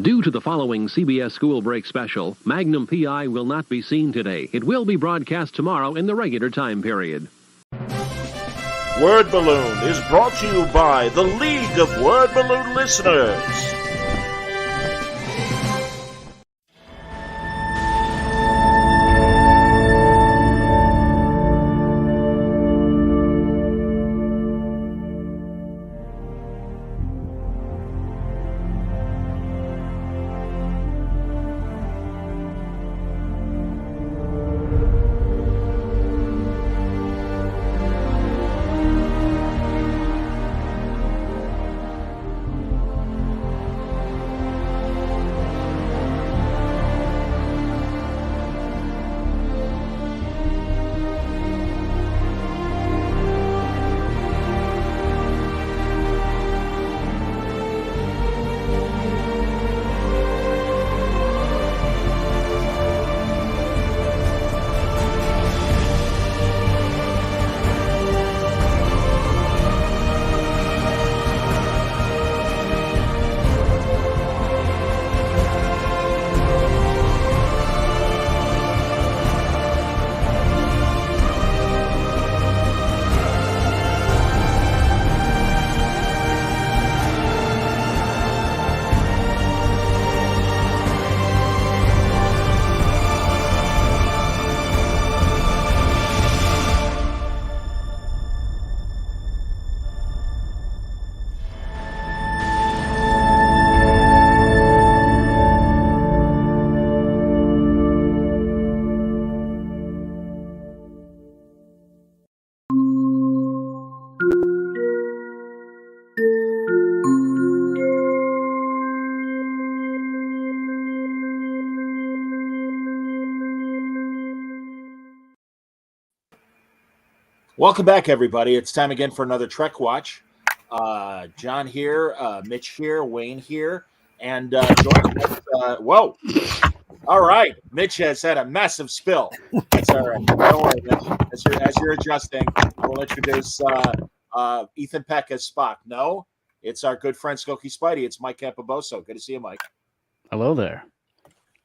Due to the following CBS School Break special, Magnum PI will not be seen today. It will be broadcast tomorrow in the regular time period. Word Balloon is brought to you by the League of Word Balloon Listeners. Welcome back, everybody. It's time again for another Trek Watch. John here, Mitch here, Wayne here, and joining us. Whoa! All right, Mitch has had a massive spill. That's all right. Don't worry, Mitch. As you're adjusting, we'll introduce Ethan Peck as Spock. No, it's our good friend Skokie Spidey. It's Mike Campoboso. Good to see you, Mike. Hello there.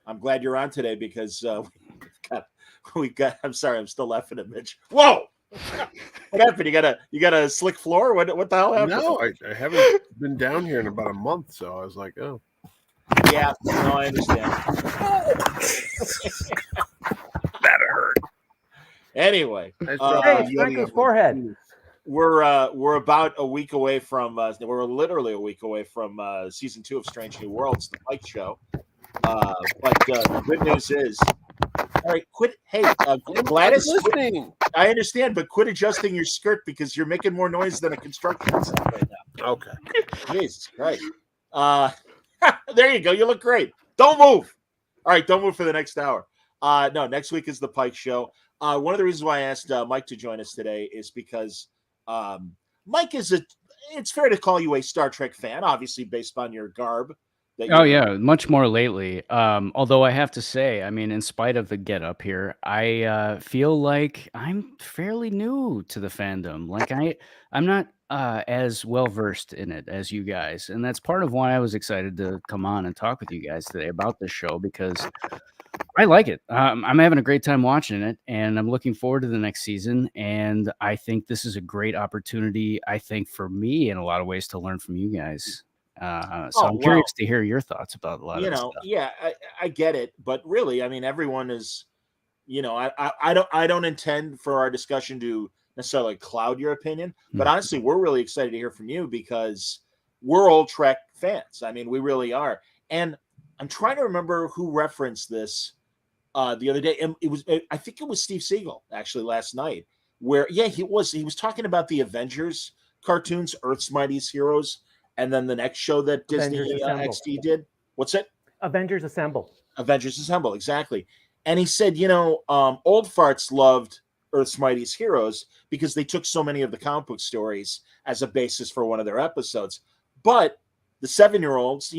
I'm glad you're on today because we got. I'm sorry, I'm still laughing at Mitch. Whoa! What happened? You got a slick floor? What the hell happened? No, I haven't been down here in about a month, so I was like, oh. Yeah, no, I understand. That hurt. Anyway, hey, it's Frankie's forehead. We're about a week away from we're literally a week away from season 2 of Strange New Worlds, the Pike show. But the good news is, all right, quit. Hey, Gladys, listening. I understand, but quit adjusting your skirt because you're making more noise than a construction site right now. Okay. Jesus Christ. There you go. You look great. Don't move. All right, don't move for the next hour. No, next week is the Pike show. One of the reasons why I asked Mike to join us today is because Mike is it's fair to call you a Star Trek fan, obviously based on your garb. Oh, yeah, much more lately. Although I have to say, I mean, in spite of the get up here, I feel like I'm fairly new to the fandom. Like I'm not as well versed in it as you guys, and that's part of why I was excited to come on and talk with you guys today about this show because I like it. I'm having a great time watching it, and I'm looking forward to the next season. And I think this is a great opportunity. I think for me, in a lot of ways, to learn from you guys. So I'm curious to hear your thoughts about a lot of this stuff. Yeah, I get it, but really, I mean, everyone is, I don't intend for our discussion to necessarily cloud your opinion, but honestly, we're really excited to hear from you because we're old Trek fans. I mean, we really are. And I'm trying to remember who referenced this the other day, and I think it was Steve Siegel actually last night, where he was talking about the Avengers cartoons, Earth's Mightiest Heroes. And then the next show that Disney XD did, what's it? Avengers Assemble. Avengers Assemble, exactly. And he said, old farts loved Earth's Mightiest Heroes because they took so many of the comic book stories as a basis for one of their episodes. But the 7-year-olds,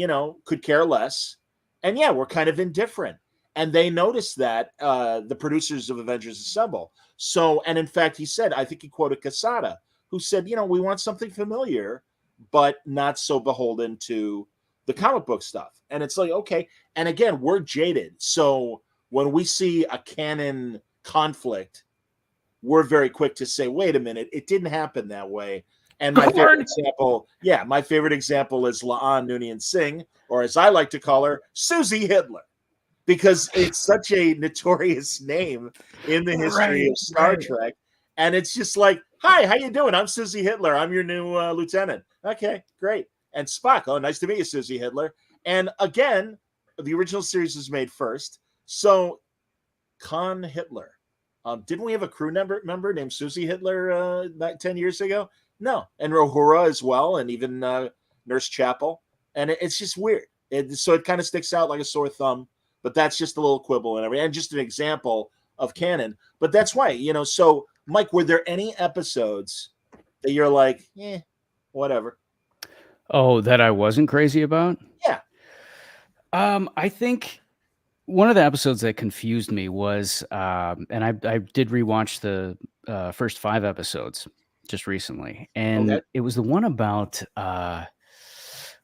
could care less. And we're kind of indifferent. And they noticed that, the producers of Avengers Assemble. So, and in fact, he said, I think he quoted Casada, who said, we want something familiar, but not so beholden to the comic book stuff. And it's like, okay. And again, we're jaded. So when we see a canon conflict, we're very quick to say, wait a minute, it didn't happen that way. And my favorite example is La'an Noonien Singh, or as I like to call her, Susie Hitler, because it's such a notorious name in the history of Star Trek. And it's just like, hi, how you doing? I'm Susie Hitler. I'm your new lieutenant. Okay, great. And Spock, oh, nice to meet you, Susie Hitler. And again, the original series was made first. So Khan Hitler. Didn't we have a crew member named Susie Hitler 10 years ago? No. And Uhura as well, and even Nurse Chapel. And it's just weird. So it kind of sticks out like a sore thumb, but that's just a little quibble and everything. And just an example of canon. But that's why, so Mike, were there any episodes that you're like, whatever? Oh, that I wasn't crazy about? Yeah. I think one of the episodes that confused me was, and I did rewatch the first 5 episodes just recently, and it was the one about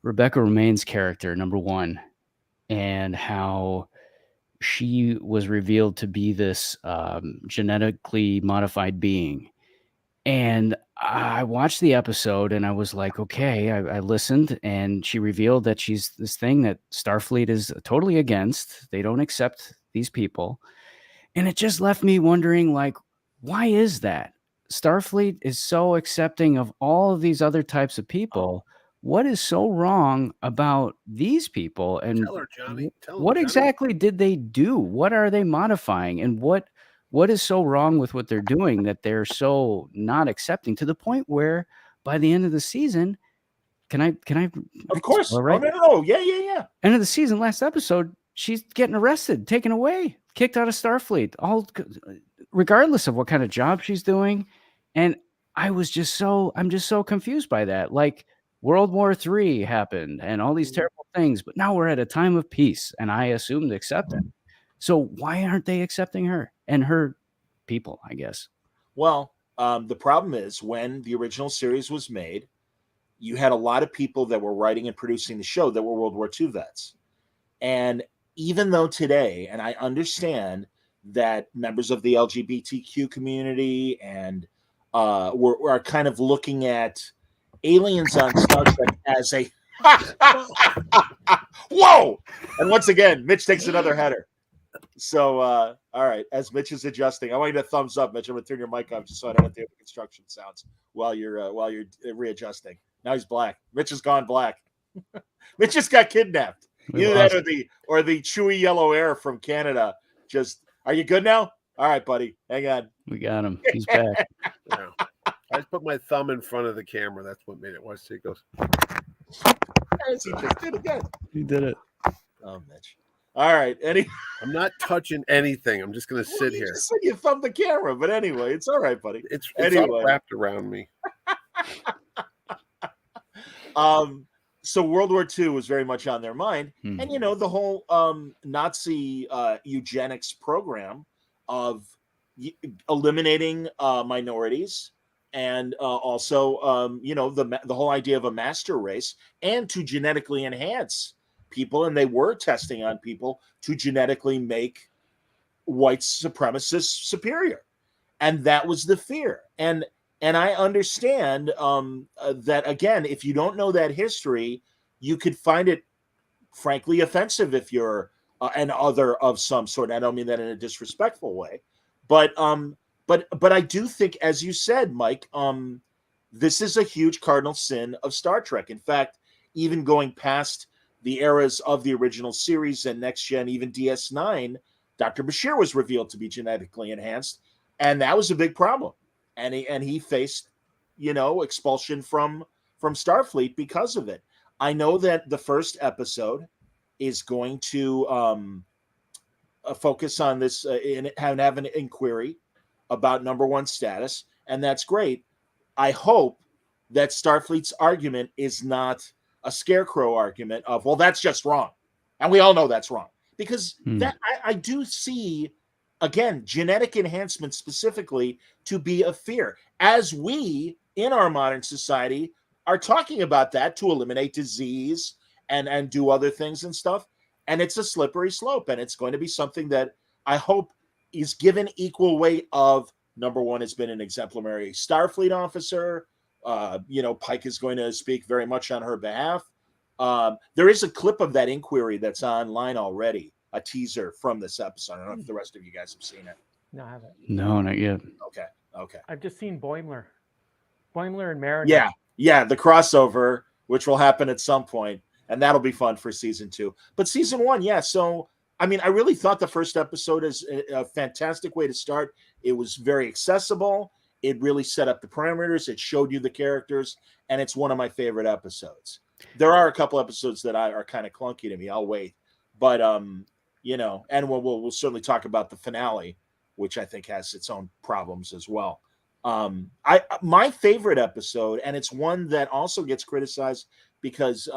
Rebecca Romijn's character, number 1, and how she was revealed to be this genetically modified being. And I watched the episode and I was like, okay, I listened, and she revealed that she's this thing that Starfleet is totally against. They don't accept these people. And it just left me wondering, like, why is that? Starfleet is so accepting of all of these other types of people. What is so wrong about these people? And Tell her, Johnny. What exactly did they do? What are they modifying? And what is so wrong with what they're doing that they're so not accepting, to the point where by the end of the season, can I? Of course. All right. Oh, no. Yeah. End of the season, last episode, she's getting arrested, taken away, kicked out of Starfleet, all regardless of what kind of job she's doing. And I'm just so confused by that. Like, World War III happened and all these terrible things, but now we're at a time of peace, and I assumed acceptance. So why aren't they accepting her and her people, I guess? Well, the problem is, when the original series was made, you had a lot of people that were writing and producing the show that were World War II vets. And even though today, and I understand that members of the LGBTQ community and are kind of looking at aliens on Star Trek as a whoa! And once again, Mitch takes another header. So, all right, as Mitch is adjusting, I want you to thumbs up, Mitch. I'm going to turn your mic off just so I don't have to hear the construction sounds while you're readjusting. Now he's black. Mitch has gone black. Mitch just got kidnapped. Either that or the chewy yellow air from Canada. Just, are you good now? All right, buddy. Hang on. We got him. He's back. Yeah. I just put my thumb in front of the camera. That's what made it. Watch, see, it goes. He just did it again. He did it. Oh, Mitch. All right. I'm not touching anything. I'm just going to sit here. You just said you thumbed the camera, but anyway, it's all right, buddy. It's anyway. all wrapped around me. So World War II was very much on their mind. And, the whole Nazi eugenics program of eliminating minorities, and also, the whole idea of a master race, and to genetically enhance people. And they were testing on people to genetically make white supremacists superior. And that was the fear. And I understand that, again, if you don't know that history, you could find it, frankly, offensive if you're an other of some sort. I don't mean that in a disrespectful way. But I do think, as you said, Mike, this is a huge cardinal sin of Star Trek. In fact, even going past the eras of the original series and Next Gen, even DS9, Dr. Bashir was revealed to be genetically enhanced, and that was a big problem. And he faced, expulsion from Starfleet because of it. I know that the first episode is going to focus on this and have an inquiry about number 1 status, and that's great. I hope that Starfleet's argument is not a scarecrow argument of, well, that's just wrong, and we all know that's wrong, because that I do see, again, genetic enhancement specifically to be a fear, as we in our modern society are talking about that to eliminate disease and do other things and stuff. And it's a slippery slope, and it's going to be something that I hope is given equal weight of. Number one, has been an exemplary Starfleet officer. Pike is going to speak very much on her behalf. There is a clip of that inquiry that's online already, a teaser from this episode. I don't know if the rest of you guys have seen it. No, I haven't. No, not yet. Okay. I've just seen Boimler and Mariner. Yeah, the crossover, which will happen at some point, and that'll be fun for season 2. But season 1, yeah. So, I mean, I really thought the first episode is a fantastic way to start. It was very accessible. It really set up the parameters. It showed you the characters, and it's one of my favorite episodes. There are a couple episodes that are kind of clunky to me. I'll wait, but and we'll certainly talk about the finale, which I think has its own problems as well. My favorite episode, and it's one that also gets criticized because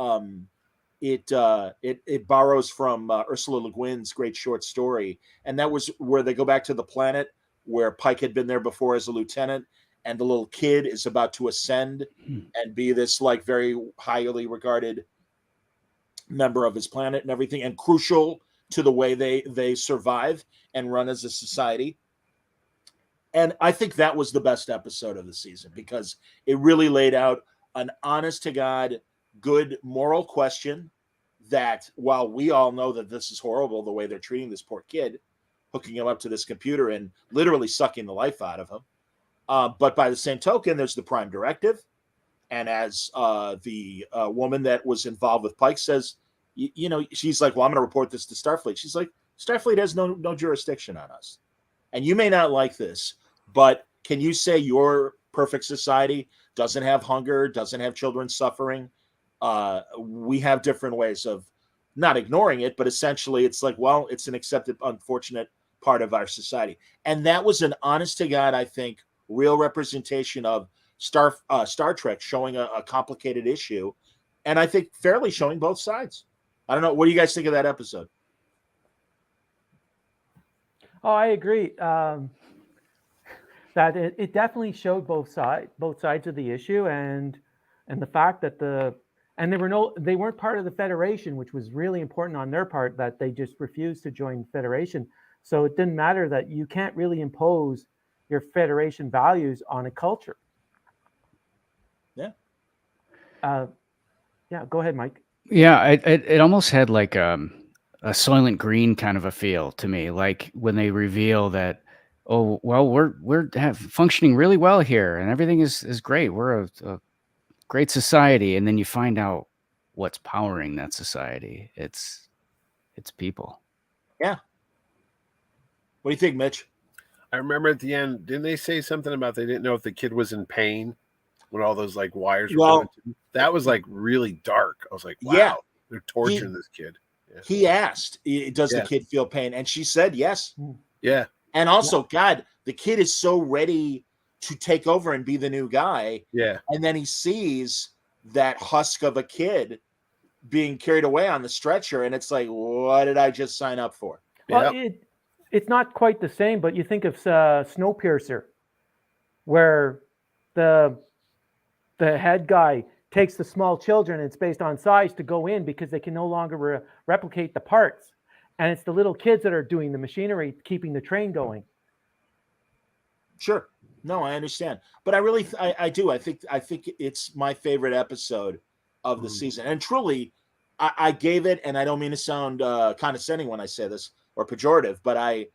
it borrows from Ursula Le Guin's great short story, and that was where they go back to the planet where Pike had been there before as a lieutenant, and the little kid is about to ascend and be this like very highly regarded member of his planet and everything, and crucial to the way they survive and run as a society. And I think that was the best episode of the season because it really laid out an honest to God, good moral question that while we all know that this is horrible, the way they're treating this poor kid, hooking him up to this computer and literally sucking the life out of him. But by the same token, there's the Prime Directive. And as the woman that was involved with Pike says, she's like, well, I'm going to report this to Starfleet. She's like, Starfleet has no jurisdiction on us. And you may not like this, but can you say your perfect society doesn't have hunger, doesn't have children suffering? We have different ways of not ignoring it, but essentially it's like, well, it's an accepted, unfortunate part of our society. And that was an honest to God, I think, real representation of Star Trek showing a complicated issue. And I think fairly showing both sides. I don't know. What do you guys think of that episode? Oh, I agree. That it definitely showed both sides of the issue, and the fact that they weren't part of the Federation, which was really important on their part, that they just refused to join the Federation. So it didn't matter that you can't really impose your Federation values on a culture. Yeah. Yeah. Go ahead, Mike. Yeah, it almost had like a Soylent Green kind of a feel to me, like when they reveal that, oh well, we're functioning really well here, and everything is great. We're a great society, and then you find out what's powering that society. It's people. Yeah. What do you think, Mitch? I remember at the end, didn't they say something about they didn't know if the kid was in pain when all those like wires were going to him? That was like really dark. I was like, wow, they're torturing this kid. Yeah. He asked, does the kid feel pain? And she said yes. Yeah. And also, God, the kid is so ready to take over and be the new guy. Yeah. And then he sees that husk of a kid being carried away on the stretcher. And it's like, what did I just sign up for? Well, it's not quite the same, but you think of Snowpiercer, where the head guy takes the small children, and it's based on size, to go in because they can no longer replicate the parts. And it's the little kids that are doing the machinery, keeping the train going. Sure. No, I understand. But I do. I think it's my favorite episode of the season. And truly, I gave it, and I don't mean to sound condescending when I say this or pejorative, but I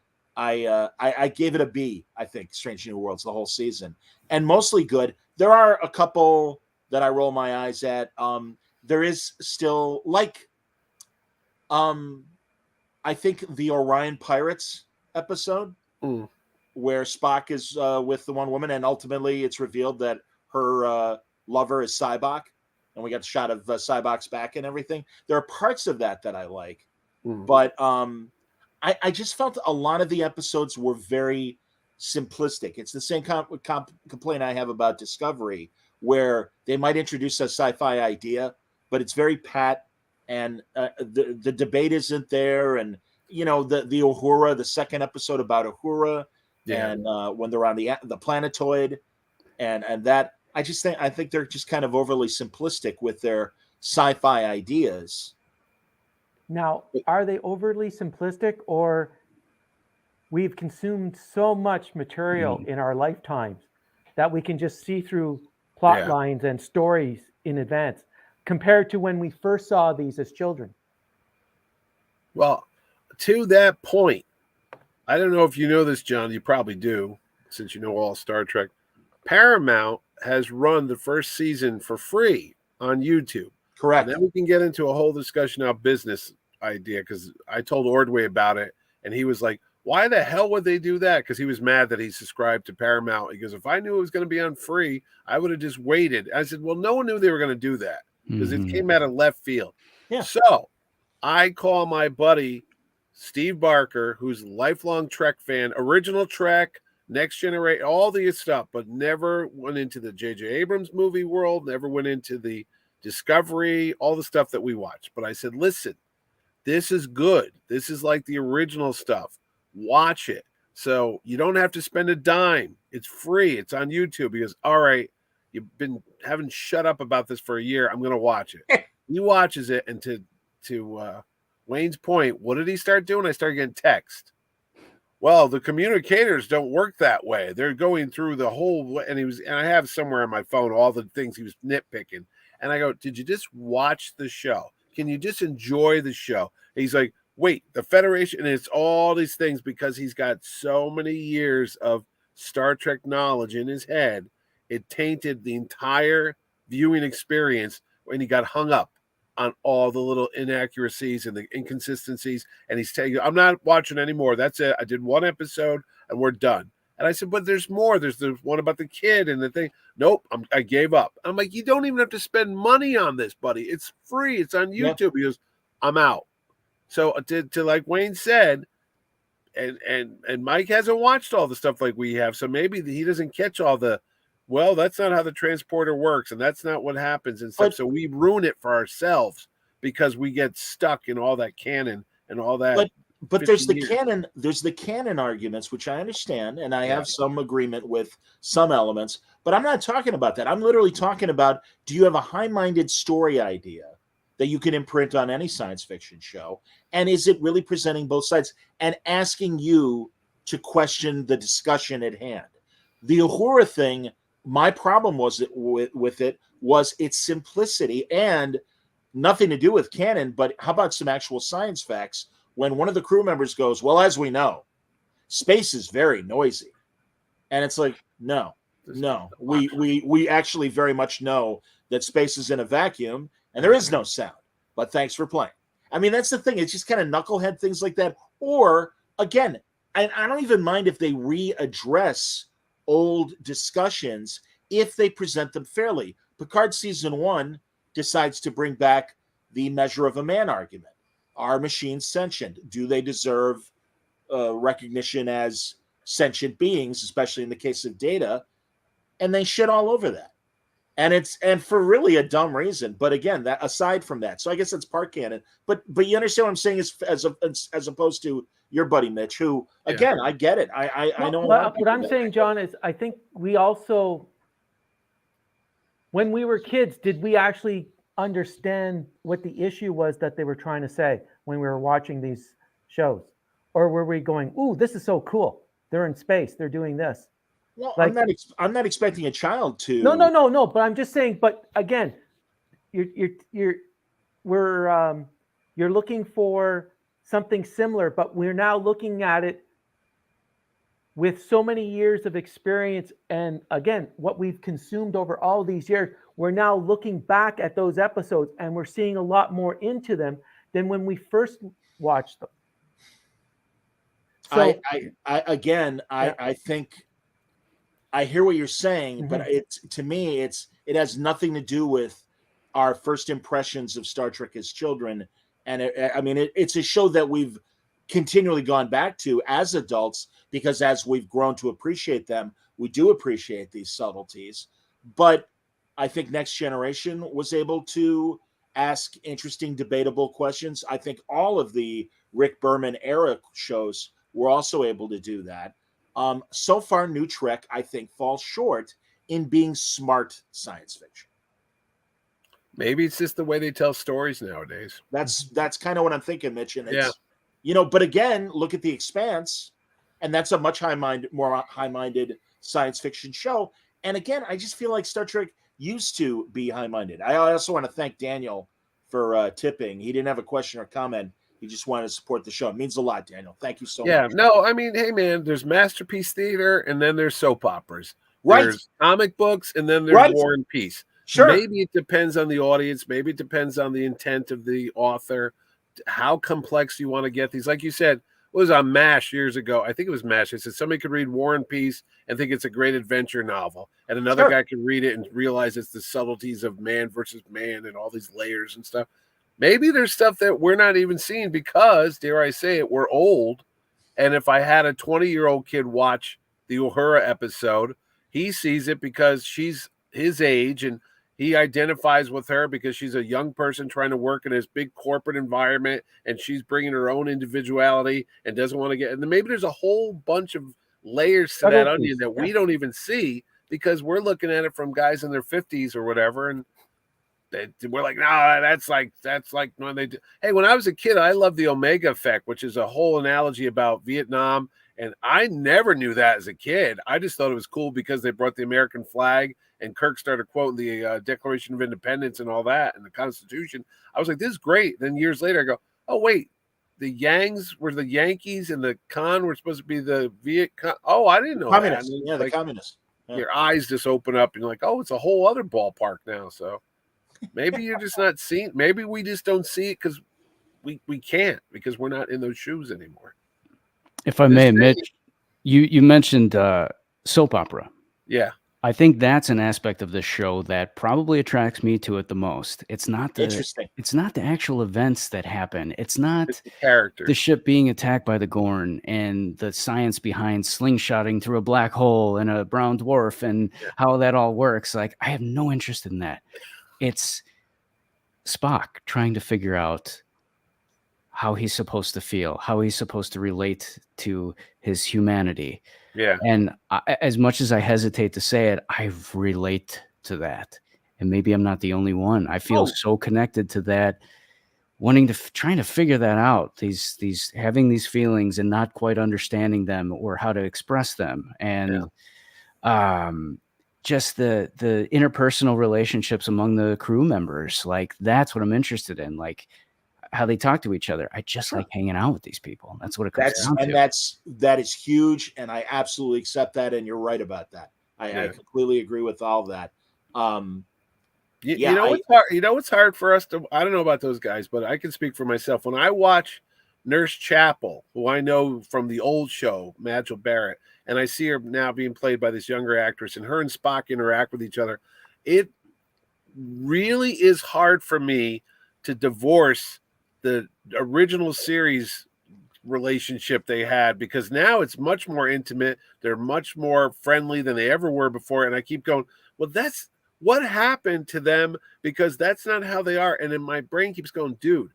gave it a B, I think, Strange New Worlds, the whole season. And mostly good. There are a couple that I roll my eyes at. There is still, like, I think the Orion Pirates episode, where Spock is with the one woman, and ultimately it's revealed that her lover is Sybok, and we got the shot of Sybok's back and everything. There are parts of that I like, but I just felt a lot of the episodes were very simplistic. It's the same complaint I have about Discovery, where they might introduce a sci-fi idea, but it's very pat, and the debate isn't there. And the Uhura, the second episode about Uhura, and when they're on the planetoid, and that I think they're just kind of overly simplistic with their sci-fi ideas. Now, are they overly simplistic, or we've consumed so much material in our lifetimes that we can just see through plot lines and stories in advance compared to when we first saw these as children? Well, to that point, I don't know if you know this, John. You probably do, since you know all Star Trek. Paramount has run the first season for free on YouTube. Correct. And then we can get into a whole discussion of business idea, because I told Ordway about it, and he was like, why the hell would they do that? Because he was mad that he subscribed to Paramount. He goes, if I knew it was going to be on free, I would have just waited. I said, well, no one knew they were going to do that, because it came out of left field. Yeah. So I call my buddy Steve Barker, who's a lifelong Trek fan, original Trek, Next Generation, all the stuff, but never went into the J.J. Abrams movie world, never went into the Discovery, all the stuff that we watch. But I said, listen, this is good. This is like the original stuff. Watch it. So you don't have to spend a dime. It's free. It's on YouTube. He goes, all right, you've been having shut up about this for a year. I'm going to watch it. He watches it, and to Wayne's point, what did he start doing? I started getting text. Well, the communicators don't work that way. They're going through the whole, and I have somewhere on my phone all the things he was nitpicking. And I go, did you just watch the show? Can you just enjoy the show? And he's like, wait, the Federation, and it's all these things, because he's got so many years of Star Trek knowledge in his head. It tainted the entire viewing experience when he got hung up on all the little inaccuracies and the inconsistencies. And he's telling you, I'm not watching anymore. That's it. I did one episode and we're done. And I said, but there's more. There's the one about the kid and the thing. Nope, I gave up. I'm like, you don't even have to spend money on this, buddy. It's free. It's on YouTube. Yep. He goes, I'm out. So to like Wayne said, and Mike hasn't watched all the stuff like we have. So maybe he doesn't catch all the, well, that's not how the transporter works, and that's not what happens and stuff. So we ruin it for ourselves because we get stuck in all that canon and all that. But there's the canon arguments, which I understand, and I have some agreement with some elements. But I'm not talking about that. I'm literally talking about, do you have a high-minded story idea that you can imprint on any science fiction show? And is it really presenting both sides and asking you to question the discussion at hand? The Uhura thing, my problem was with it was its simplicity and nothing to do with canon, but how about some actual science facts? When one of the crew members goes, well, as we know, space is very noisy. And it's like, no, we actually very much know that space is in a vacuum and there is no sound, but thanks for playing. I mean, that's the thing. It's just kind of knucklehead things like that. Or again, I don't even mind if they readdress old discussions if they present them fairly. Picard season 1 decides to bring back the measure of a man argument. Are machines sentient? Do they deserve recognition as sentient beings, especially in the case of Data? And they shit all over that. And for really a dumb reason. But again, that aside from that, so I guess it's part canon. But you understand what I'm saying? As opposed to your buddy Mitch, who again, I get it. I know. What I'm saying, John, is I think we also, when we were kids, did we actually understand what the issue was that they were trying to say when we were watching these shows? Or were we going, ooh, this is so cool, they're in space, they're doing this? Well, like, I'm not expecting a child to. No. But I'm just saying. But again, you're looking for something similar, but we're now looking at it with so many years of experience, and again, what we've consumed over all these years. We're now looking back at those episodes, and we're seeing a lot more into them than when we first watched them. So, I think. I hear what you're saying, but to me, it has nothing to do with our first impressions of Star Trek as children. And it's a show that we've continually gone back to as adults, because as we've grown to appreciate them, we do appreciate these subtleties. But I think Next Generation was able to ask interesting, debatable questions. I think all of the Rick Berman era shows were also able to do that. So far, New Trek, I think, falls short in being smart science fiction. Maybe it's just the way they tell stories nowadays. That's kind of what I'm thinking, Mitch. And Yeah. it's, but again, look at The Expanse, and that's a much more high-minded science fiction show. And again, I just feel like Star Trek used to be high-minded. I also want to thank Daniel for tipping. He didn't have a question or comment. He just wanted to support the show. It means a lot, Daniel. Thank you so much. Yeah, no, I mean, hey, man, there's masterpiece theater, and then there's soap operas. Right. There's comic books, and then there's Right. War and Peace. Sure. Maybe it depends on the audience. Maybe it depends on the intent of the author, how complex you want to get these. Like you said, it was on MASH years ago. I think it was MASH. It said somebody could read War and Peace and think it's a great adventure novel, and another Sure. guy could read it and realize it's the subtleties of man versus man and all these layers and stuff. Maybe there's stuff that we're not even seeing because, dare I say it, we're old. And if I had a 20-year-old kid watch the Uhura episode, he sees it because she's his age and he identifies with her because she's a young person trying to work in this big corporate environment and she's bringing her own individuality and doesn't want to get. And then maybe there's a whole bunch of layers to that onion that we don't even see because we're looking at it from guys in their 50s or whatever. And we're like, no, that's like when they do. Hey, when I was a kid, I loved the Omega Effect, which is a whole analogy about Vietnam. And I never knew that as a kid. I just thought it was cool because they brought the American flag and Kirk started quoting the Declaration of Independence and all that and the Constitution. I was like, this is great. Then years later, I go, oh, wait, the Yangs were the Yankees and the Con were supposed to be the Viet Cong. Oh, I didn't know Communists. that. I mean, yeah, like, the communists. Yeah. Your eyes just open up and you're like, oh, it's a whole other ballpark now. So maybe you're just not seeing. Maybe we just don't see it because we can't because we're not in those shoes anymore. If I may, Mitch, you mentioned soap opera. Yeah. I think that's an aspect of this show that probably attracts me to it the most. It's not the Interesting. It's not the actual events that happen. It's not It's the characters. the ship being attacked by the Gorn and the science behind slingshotting through a black hole and a brown dwarf and how that all works. Like, I have no interest in that. It's Spock trying to figure out how he's supposed to feel, how he's supposed to relate to his humanity. Yeah. And as much as I hesitate to say it, I relate to that. And maybe I'm not the only one. I feel so connected to that, wanting to trying to figure that out. These having these feelings and not quite understanding them or how to express them. And just the interpersonal relationships among the crew members. Like, that's what I'm interested in. Like, how they talk to each other. I just like hanging out with these people. That's what it comes down to. That is huge, and I absolutely accept that. And you're right about that. I completely agree with all of that. You know what's hard? You know what's hard for us to? I don't know about those guys, but I can speak for myself. When I watch Nurse Chapel, who I know from the old show, Majel Barrett, and I see her now being played by this younger actress, and her and Spock interact with each other, it really is hard for me to divorce the original series relationship they had, because now it's much more intimate. They're much more friendly than they ever were before. And I keep going, well, that's what happened to them, because that's not how they are. And then my brain keeps going, dude,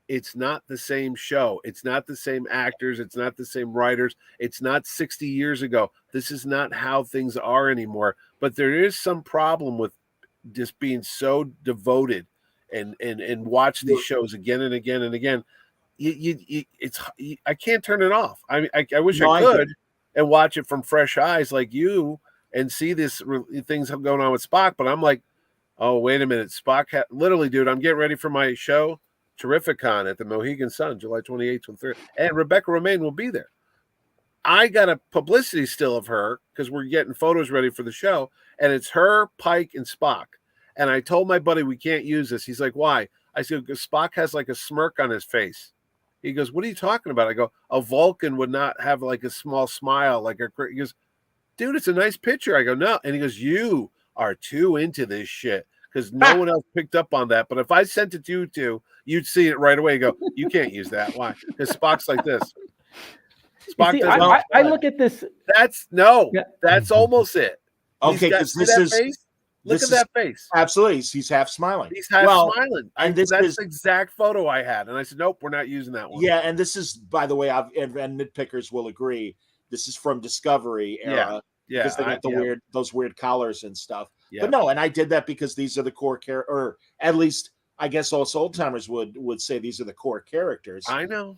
it's not the same show. It's not the same actors. It's not the same writers. It's not 60 years ago. This is not how things are anymore. But there is some problem with just being so devoted and watch these shows again and again and again. I can't turn it off. I wish I could and watch it from fresh eyes like you and see this things going on with Spock. But I'm like, oh, wait a minute. Spock, literally, dude, I'm getting ready for my show, Terrificon at the Mohegan Sun, July 28th to 3rd. And Rebecca Romaine will be there. I got a publicity still of her because we're getting photos ready for the show. And it's her, Pike, and Spock. And I told my buddy, we can't use this. He's like, why? I said, because Spock has like a smirk on his face. He goes, what are you talking about? I go, a Vulcan would not have like a small smile. He goes, dude, it's a nice picture. I go, no. And he goes, you are too into this shit, because no one else picked up on that. But if I sent it to you two, you'd see it right away. You go, you can't use that. Why? Because Spock's like this. Spock doesn't. I look at this. That's almost it. Okay, because this is. Face? Look at that face. Absolutely. He's half smiling. He's half smiling. And that's the exact photo I had. And I said, nope, we're not using that one. Yeah, and this is, by the way, and nitpickers will agree, this is from Discovery era. Yeah. Because they got those weird collars and stuff. Yeah. But no, and I did that because these are the core or at least I guess also old timers would say these are the core characters. I know.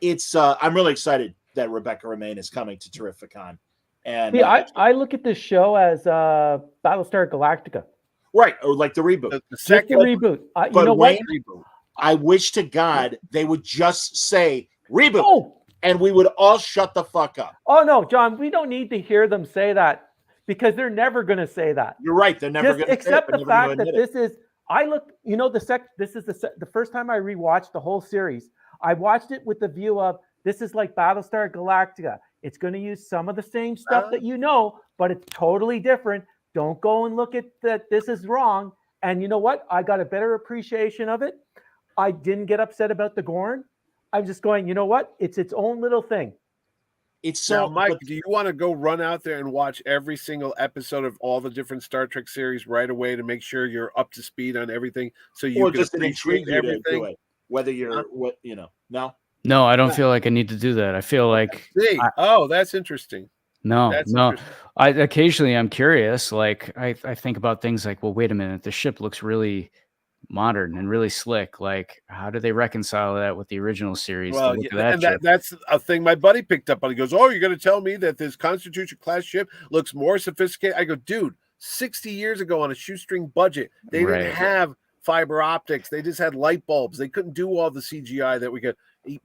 It's I'm really excited that Rebecca Romaine is coming to Terrificon. And See, I look at this show as Battlestar Galactica. right, or like the reboot. The Just the second reboot. You But know what? Wayne, I wish to God they would just say reboot, Oh, and we would all shut the fuck up. oh no, John, we don't need to hear them say that because they're never going to say that. You're right; they're never Just going to accept the fact that this is. I look, you know, this is the first time I rewatched the whole series. I watched it with the view of this is like Battlestar Galactica. It's going to use some of the same stuff that you know, but it's totally different. Don't go and look at that. This is wrong. And you know what? I got a better appreciation of it. I didn't get upset about the Gorn. I'm just going, you know what? It's its own little thing. It's Now, so. Mike, do you want to go run out there and watch every single episode of all the different Star Trek series right away to make sure you're up to speed on everything, so you or can just an appreciate intrigue you to do everything? it, whether you're what you know. No, No, I don't feel like I need to do that. I feel like See, that's interesting. no, That's no. interesting. I occasionally I'm curious. Like I think about things like, well, wait a minute, the ship looks really modern and really slick. Like, how do they reconcile that with the original series? Well, Look at yeah, and ship. that's a thing my buddy picked up on. He goes, "Oh, you're going to tell me that this Constitution class ship looks more sophisticated?" I go, "Dude, 60 years ago on a shoestring budget, they Right. didn't have fiber optics. They just had light bulbs. They couldn't do all the CGI that we could."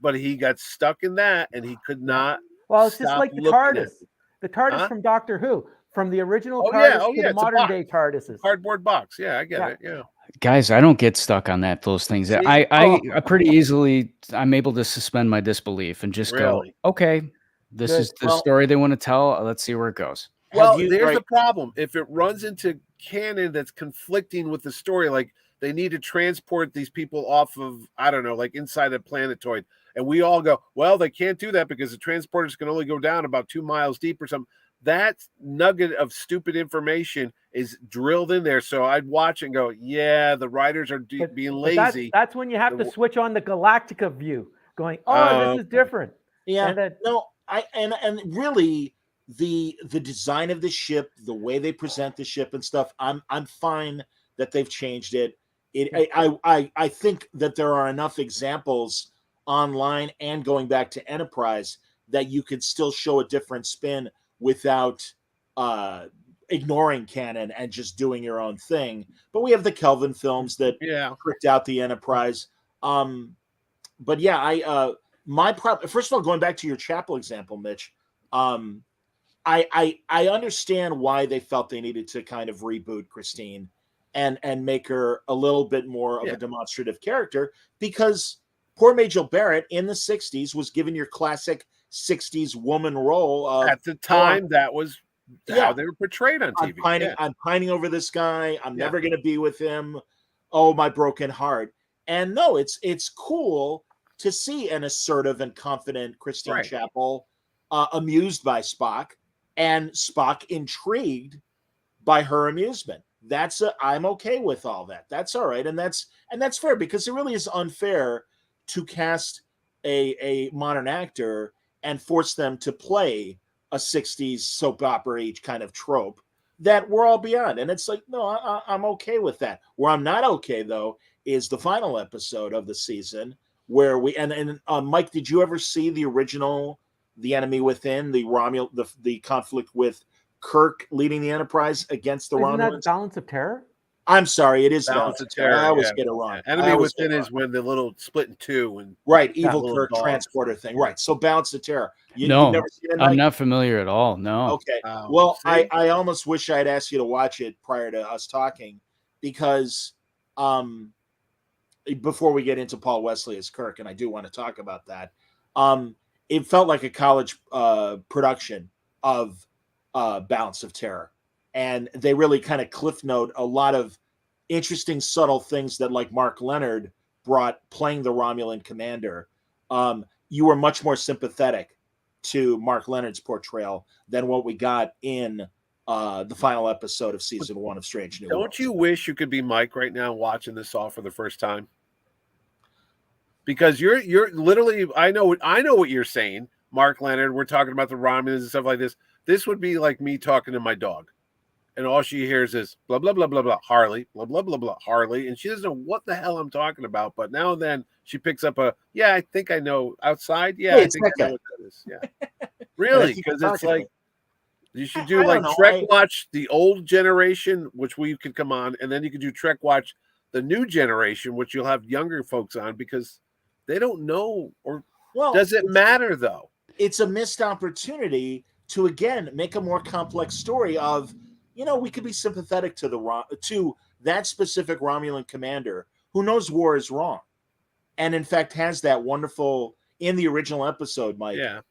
But he got stuck in that, and he could not. Well, it's just stop like the looking at TARDIS. it. The TARDIS Huh? from Doctor Who, from the original Oh, TARDIS yeah. Oh, to yeah, the it's a modern box. day TARDISes. Cardboard box. Yeah, I get Yeah. it. Yeah. Guys, I don't get stuck on those things. See? I pretty easily I'm able to suspend my disbelief and just Really? go, okay, this Good. is the Well- story they want to tell. Let's see where it goes. Well, you- there's right. the problem. If it runs into canon that's conflicting with the story, like they need to transport these people off of, I don't know, like inside a planetoid. And we all go, well, they can't do that because the transporters can only go down about 2 miles deep or something. That nugget of stupid information is drilled in there. So I'd watch and go, yeah, the writers are being But lazy. that's when you have to switch on the Galactica view, going, this is different. Yeah, And then- no, and really the design of the ship, the way they present the ship and stuff, I'm fine that they've changed it. I think that there are enough examples online and going back to Enterprise that you could still show a different spin without ignoring canon and just doing your own thing. But we have the Kelvin films that pricked out the Enterprise. But yeah, my problem. First of all, going back to your chapel example, Mitch, I understand why they felt they needed to kind of reboot Christine and make her a little bit more of a demonstrative character, because poor Majel Barrett in the 60s was given your classic 60s woman role of, at the time. That was how they were portrayed on TV. I'm pining over this guy. I'm never going to be with him. Oh, my broken heart. And no, it's cool to see an assertive and confident Christine Chapel amused by Spock, and Spock intrigued by her amusement. I'm okay with all that. That's all right, and that's fair, because it really is unfair to cast a modern actor and force them to play a 60s soap opera kind of trope that we're all beyond. And it's like, no, I'm okay with that. Where I'm not okay, though, is the final episode of the season where Mike, did you ever see the original The Enemy Within, the conflict with Kirk leading the Enterprise against the Isn't Romulans? that Balance of Terror? I'm sorry, it is Balance Balance of Terror. I always get it wrong. Enemy Within is when the little split in two and evil Kirk transporter thing. Right. So Balance of Terror. You've never seen it, Mike? I'm not familiar at all. No. Okay. Well, I almost wish I'd asked you to watch it prior to us talking, because before we get into Paul Wesley as Kirk, and I do want to talk about that, it felt like a college production of Balance of Terror. And they really kind of cliff note a lot of interesting, subtle things that, like, Mark Leonard brought playing the Romulan commander. You were much more sympathetic to Mark Leonard's portrayal than what we got in the final episode of season 1 of Strange New Worlds. Don't you wish you could be Mike right now watching this all for the first time? Because you're literally, I know what you're saying, Mark Leonard. We're talking about the Romulans and stuff like this. This would be like me talking to my dog. and all she hears is blah blah blah blah blah Harley, blah blah blah blah Harley, and she doesn't know what the hell I'm talking about. But now and then she picks up I think I know outside. Yeah, Hey, I it's think I know that what that is. Yeah, really, because it's like you should do I like don't know. Trek Watch the old generation, which we could come on, and then you could do Trek Watch the new generation, which you'll have younger folks on because they don't know. Or does it matter though? It's a missed opportunity to again make a more complex story of, we could be sympathetic to that specific Romulan commander who knows war is wrong, and in fact has that wonderful in the original episode, Mike. Yeah.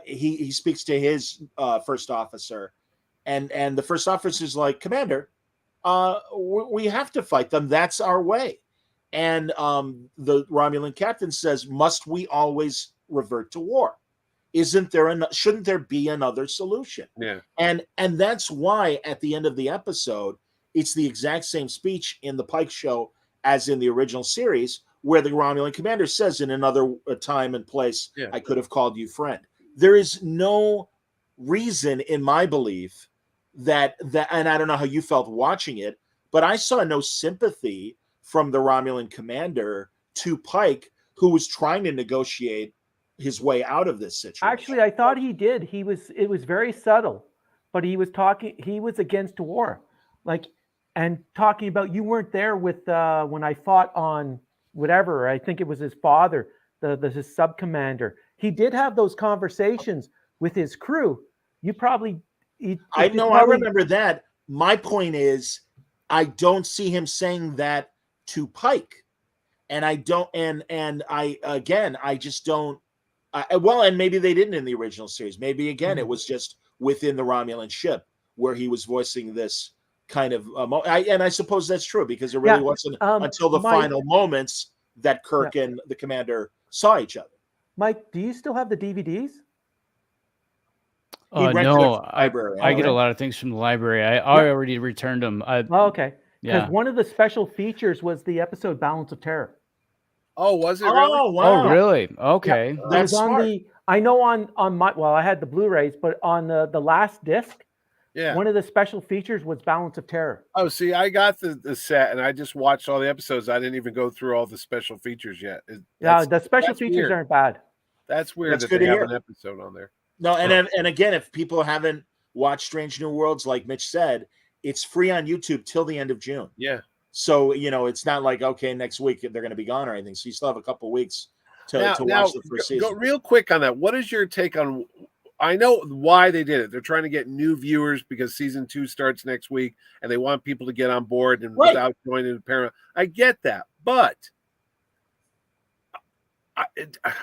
He speaks to his first officer, and the first officer's like, Commander, we have to fight them. That's our way. And the Romulan captain says, must we always revert to war? Shouldn't there be another solution? Yeah. And that's why at the end of the episode, it's the exact same speech in the Pike show as in the original series, where the Romulan commander says, in another time and place, I could have called you friend. There is no reason, in my belief, that and I don't know how you felt watching it, but I saw no sympathy from the Romulan commander to Pike, who was trying to negotiate his way out of this situation. Actually, I thought he did. It was very subtle, but he was against war, and talking about, you weren't there with when I fought on whatever. I think it was his father, his sub commander. He did have those conversations with his crew. I remember that. My point is, I don't see him saying that to Pike, and I don't. And I just don't. And maybe they didn't in the original series. Maybe again, it was just within the Romulan ship where he was voicing this kind of. And I suppose that's true, because it really wasn't until the final moments that Kirk and the commander saw each other. Mike, do you still have the DVDs? No, I get a lot of things from the library. I already returned them. Okay. Because one of the special features was the episode Balance of Terror. Oh, was it really? Oh, wow. Oh, really? Okay. Yeah, that's smart. I know on my, I had the Blu-rays, but on the last disc, one of the special features was Balance of Terror. Oh, see, I got the set, and I just watched all the episodes. I didn't even go through all the special features yet. The special features weird. Aren't bad. That's weird that they have an episode on there. No, and again, if people haven't watched Strange New Worlds, like Mitch said, it's free on YouTube till the end of June. Yeah. So, it's not like, okay, next week they're going to be gone or anything. So you still have a couple of weeks to watch the first season. Go real quick on that. What is your take on, I know why they did it. They're trying to get new viewers because season 2 starts next week and they want people to get on board and without joining the Paramount. I get that. But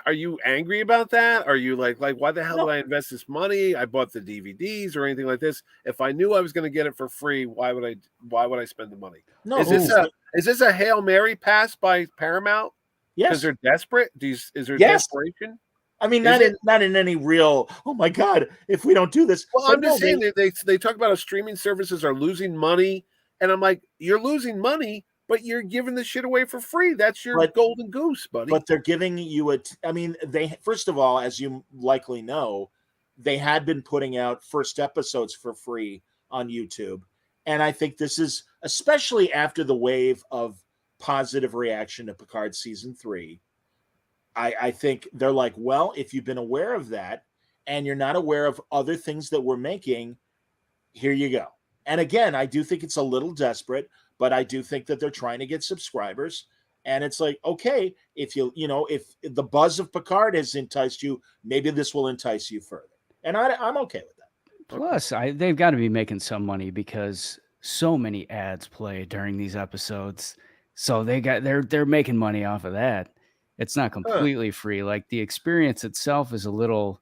are you angry about that? Are you like why the hell did I invest this money? I bought the DVDs or anything like this. If I knew I was going to get it for free, why would I spend the money? No. Is this a Hail Mary pass by Paramount? Yes. Because they're desperate? Is there desperation? I mean, not in any real, oh my God, if we don't do this. Well, I'm just saying they talk about how streaming services are losing money. And I'm like, you're losing money, but you're giving the shit away for free. That's your golden goose, buddy. But they're giving you they, first of all, as you likely know, they had been putting out first episodes for free on YouTube. And I think this is, especially after the wave of positive reaction to Picard season 3, I think they're like, well, if you've been aware of that and you're not aware of other things that we're making, here you go. And again, I do think it's a little desperate, but I do think that they're trying to get subscribers. And it's like, okay, if if the buzz of Picard has enticed you, maybe this will entice you further. And I'm okay with that. Plus, they've got to be making some money because so many ads play during these episodes. So they're making money off of that. It's not completely free. Like the experience itself is a little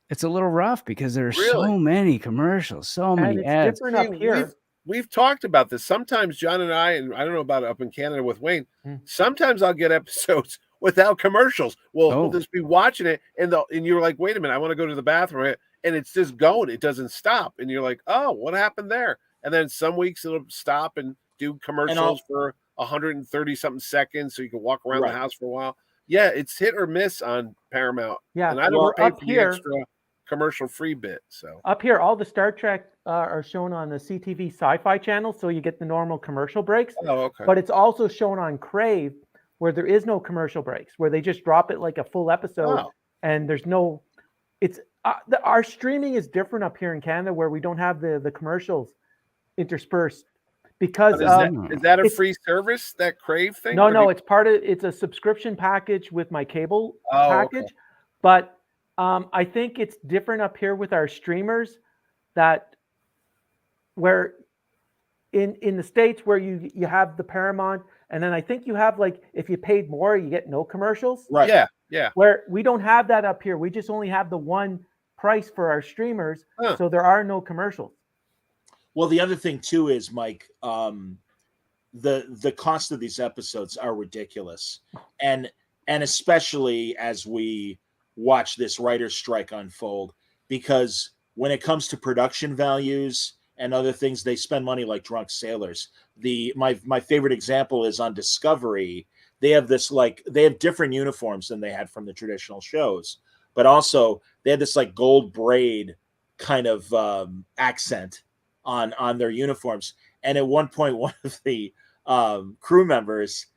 rough because there's so many commercials, so many ads. Different up here. We've talked about this. Sometimes John and I don't know about up in Canada with Wayne. Sometimes I'll get episodes without commercials. We'll just be watching it, and you're like, wait a minute, I want to go to the bathroom, and it's just going. It doesn't stop, and you're like, oh, what happened there? And then some weeks it'll stop and do commercials for 130 something seconds, so you can walk around the house for a while. Yeah, it's hit or miss on Paramount. Yeah, and I don't pay for the extra commercial-free bit. So up here, all the Star Trek are shown on the CTV Sci-Fi channel, so you get the normal commercial breaks. oh, okay. But it's also shown on Crave, where there is no commercial breaks, where they just drop it like a full episode, Oh. and there's no. It's our streaming is different up here in Canada, where we don't have the commercials interspersed because But is that a it's- free service, that Crave thing? no, Or do no, you- it's a subscription package with my cable Oh, package. okay. But I think it's different up here with our streamers that where in the States where you have the Paramount, and then I think you have like if you paid more, you get no commercials. Right. Yeah. Where we don't have that up here. We just only have the one price for our streamers, Huh. so there are no commercials. Well, the other thing too is, Mike, the cost of these episodes are ridiculous, and especially as we watch this writer's strike unfold, because when it comes to production values and other things, they spend money like drunk sailors. My favorite example is on Discovery. They have they have different uniforms than they had from the traditional shows, but also they had this like gold braid kind of accent on their uniforms. And at one point, one of the crew members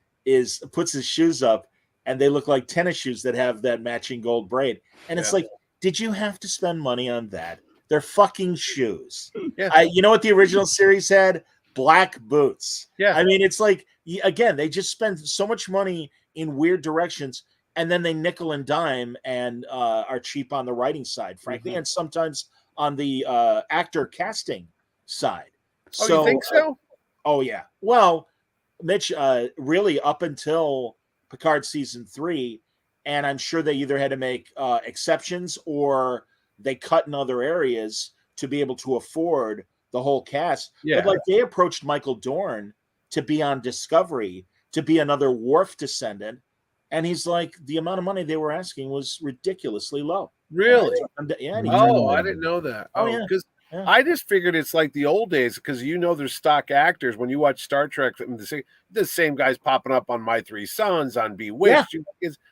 puts his shoes up, and they look like tennis shoes that have that matching gold braid. And it's like, did you have to spend money on that? They're fucking shoes. Yeah. You know what the original series had? Black boots. Yeah. I mean, it's like, again, they just spend so much money in weird directions, and then they nickel and dime and are cheap on the writing side, frankly, and sometimes on the actor casting side. Oh, you think so? Oh, yeah. Well, Mitch, really up until Picard season 3, and I'm sure they either had to make exceptions or they cut in other areas to be able to afford the whole cast. Yeah. But like they approached Michael Dorn to be on Discovery, to be another Worf descendant, and he's like, the amount of money they were asking was ridiculously low. Really? Yeah. and he Oh, turned I them didn't know that. Oh, yeah. Because Yeah. I just figured it's like the old days, because there's stock actors. When you watch Star Trek, the same guys popping up on My Three Sons, on Bewitched.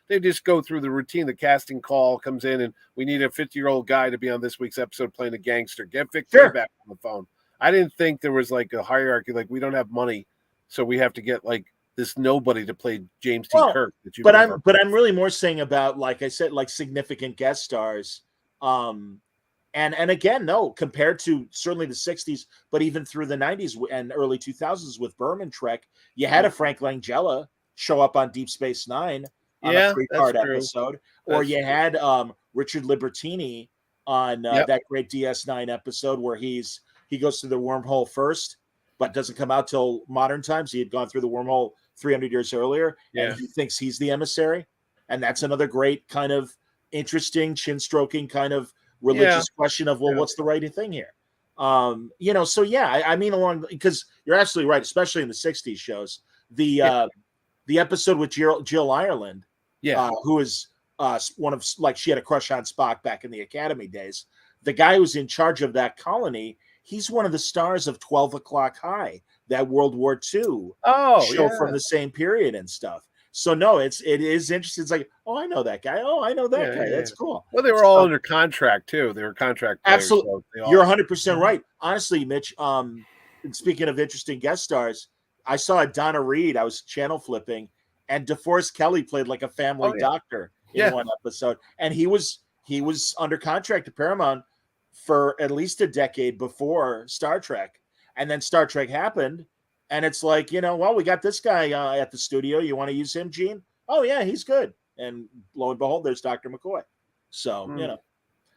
They just go through the routine. The casting call comes in, and we need a 50-year-old guy to be on this week's episode playing a gangster. Get Victor back on the phone. I didn't think there was like a hierarchy. Like, we don't have money, so we have to get like this nobody to play James T. Kirk. But I'm really more saying about, like I said, like significant guest stars. And again, no, compared to certainly the 60s, but even through the 90s and early 2000s with Berman Trek, you had a Frank Langella show up on Deep Space Nine on a 3-part episode, or you had Richard Libertini on that great DS9 episode where he goes through the wormhole first, but doesn't come out till modern times. He had gone through the wormhole 300 years earlier, and he thinks he's the emissary. And that's another great kind of interesting chin-stroking kind of religious question of, well, what's the right thing here? So I mean, along, because you're absolutely right, especially in the 60s shows, the episode with Jill Ireland, who is one of, like, she had a crush on Spock back in the Academy days. The guy who's in charge of that colony, he's one of the stars of 12 O'Clock High, that World War II show from the same period and stuff. So no, it is interesting. It's like, oh, I know that guy. Oh, I know that guy. That's cool. Well, they were all under contract too. They were contract players. Absolutely, so you're 100% right. Honestly, Mitch. Speaking of interesting guest stars, I saw Donna Reed. I was channel flipping, and DeForest Kelley played like a family doctor in one episode, and he was under contract to Paramount for at least a decade before Star Trek, and then Star Trek happened. And it's like, well, we got this guy at the studio. You want to use him, Gene? Oh, yeah, he's good. And lo and behold, there's Dr. McCoy. So,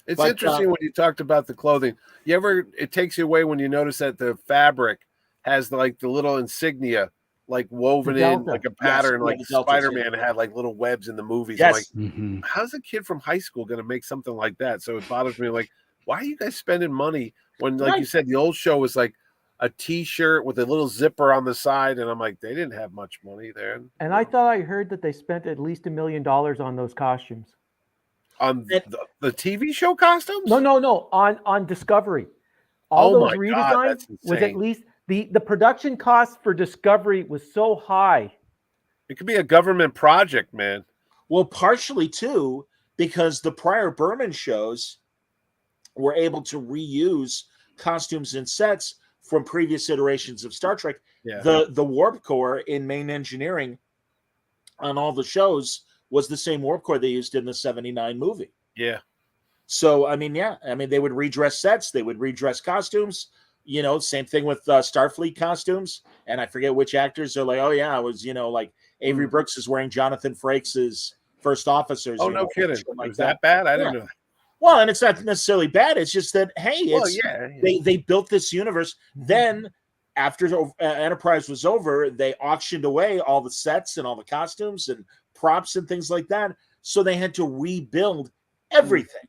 It's interesting when you talked about the clothing. It takes you away when you notice that the fabric has like the little insignia, like woven in like a pattern, like Spider-Man had like little webs in the movies. Yes. I'm like, how's a kid from high school going to make something like that? So it bothers me. Like, why are you guys spending money when, like you said, the old show was like a T-shirt with a little zipper on the side, and I'm like, they didn't have much money there. And I thought I heard that they spent at least $1 million on those costumes. On the TV show costumes? No, on Discovery. All those redesigns was at least the production cost for Discovery was so high. It could be a government project, man. Well, partially too, because the prior Berman shows, were able to reuse costumes and sets from previous iterations of Star Trek. Yeah. The warp core in main engineering on all the shows was the same warp core they used in the 79 movie. Yeah. So, I mean, they would redress sets, they would redress costumes, same thing with Starfleet costumes. And I forget which actors are like, oh yeah, I was, like Avery Brooks is wearing Jonathan Frakes' first officers. Oh, no kidding. Like was that bad? I didn't know that. Well, and it's not necessarily bad. It's just that, hey, they built this universe. Then after Enterprise was over, they auctioned away all the sets and all the costumes and props and things like that. So they had to rebuild everything.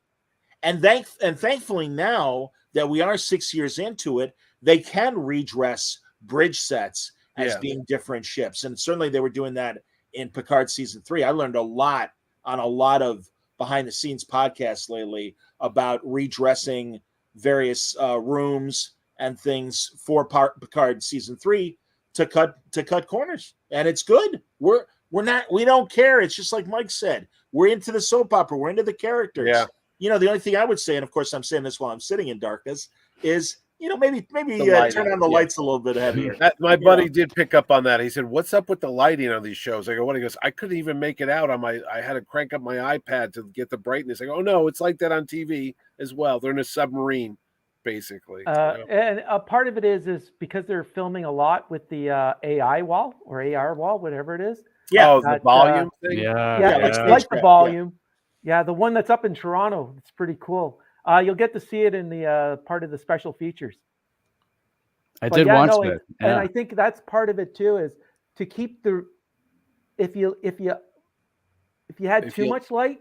And thankfully now that we are 6 years into it, they can redress bridge sets as being different ships. And certainly they were doing that in Picard season 3. I learned a lot on a lot of behind the scenes podcasts lately about redressing various rooms and things for Picard season 3 to cut corners. And it's good. We don't care. It's just like Mike said, we're into the soap opera. We're into the characters. Yeah. The only thing I would say, and of course I'm saying this while I'm sitting in darkness, is, maybe turn on the lights a little bit heavier. My buddy did pick up on that. He said, what's up with the lighting on these shows? I go, what? He goes, I couldn't even make it out I had to crank up my iPad to get the brightness. I go, oh no, it's like that on TV as well. They're in a submarine, basically. And a part of it is because they're filming a lot with the AI wall or AR wall, whatever it is. Yeah. Oh, the volume thing? It's like the volume. Yeah, the one that's up in Toronto. It's pretty cool. You'll get to see it in the part of the special features. I did watch it. And I think that's part of it too, is to keep if you had too much light,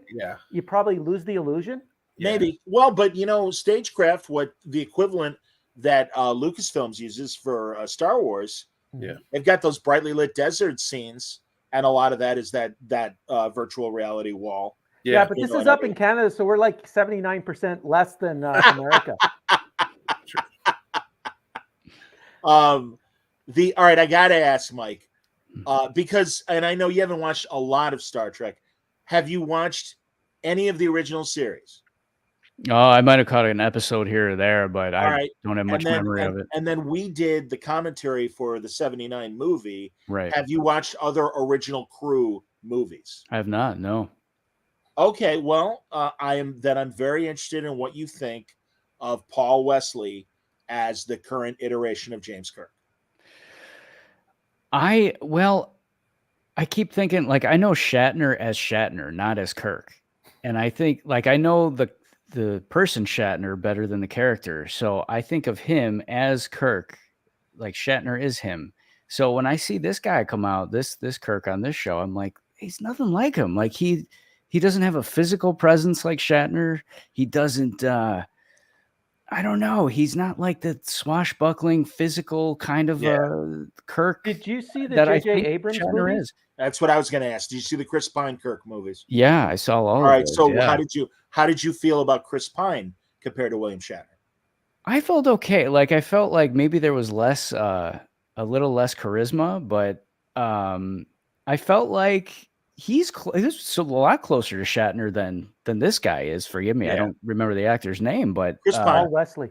you probably lose the illusion. Maybe. Well, but Stagecraft, what the equivalent that Lucasfilms uses for Star Wars, they've got those brightly lit desert scenes, and a lot of that is that virtual reality wall. Yeah, but this is up in Canada, so we're like 79% less than America. All right, I gotta ask Mike, because, and I know you haven't watched a lot of Star Trek. Have you watched any of the original series? Oh, I might have caught an episode here or there, but I don't have much memory of it. And then we did the commentary for the 79 movie. Right. Have you watched other original crew movies? I have not, no. Okay, well, I'm very interested in what you think of Paul Wesley as the current iteration of James Kirk. I keep thinking, like, I know Shatner as Shatner, not as Kirk. And I think, like, I know the person Shatner better than the character. So I think of him as Kirk, like Shatner is him. So when I see this guy come out, this Kirk on this show, I'm like, he's nothing like him. Like he doesn't have a physical presence like Shatner. He doesn't, I don't know. He's not like the swashbuckling physical kind of Kirk. Did you see the J.J. Abrams Shatner movie? is. That's what I was going to ask. Did you see the Chris Pine Kirk movies? Yeah, I saw all of right. Those, so how did you feel about Chris Pine compared to William Shatner? I felt okay. Like I felt like maybe there was less, a little less charisma, but I felt like he's a lot closer to Shatner than this guy is. Forgive me, I don't remember the actor's name, but Chris Pine. Paul Wesley.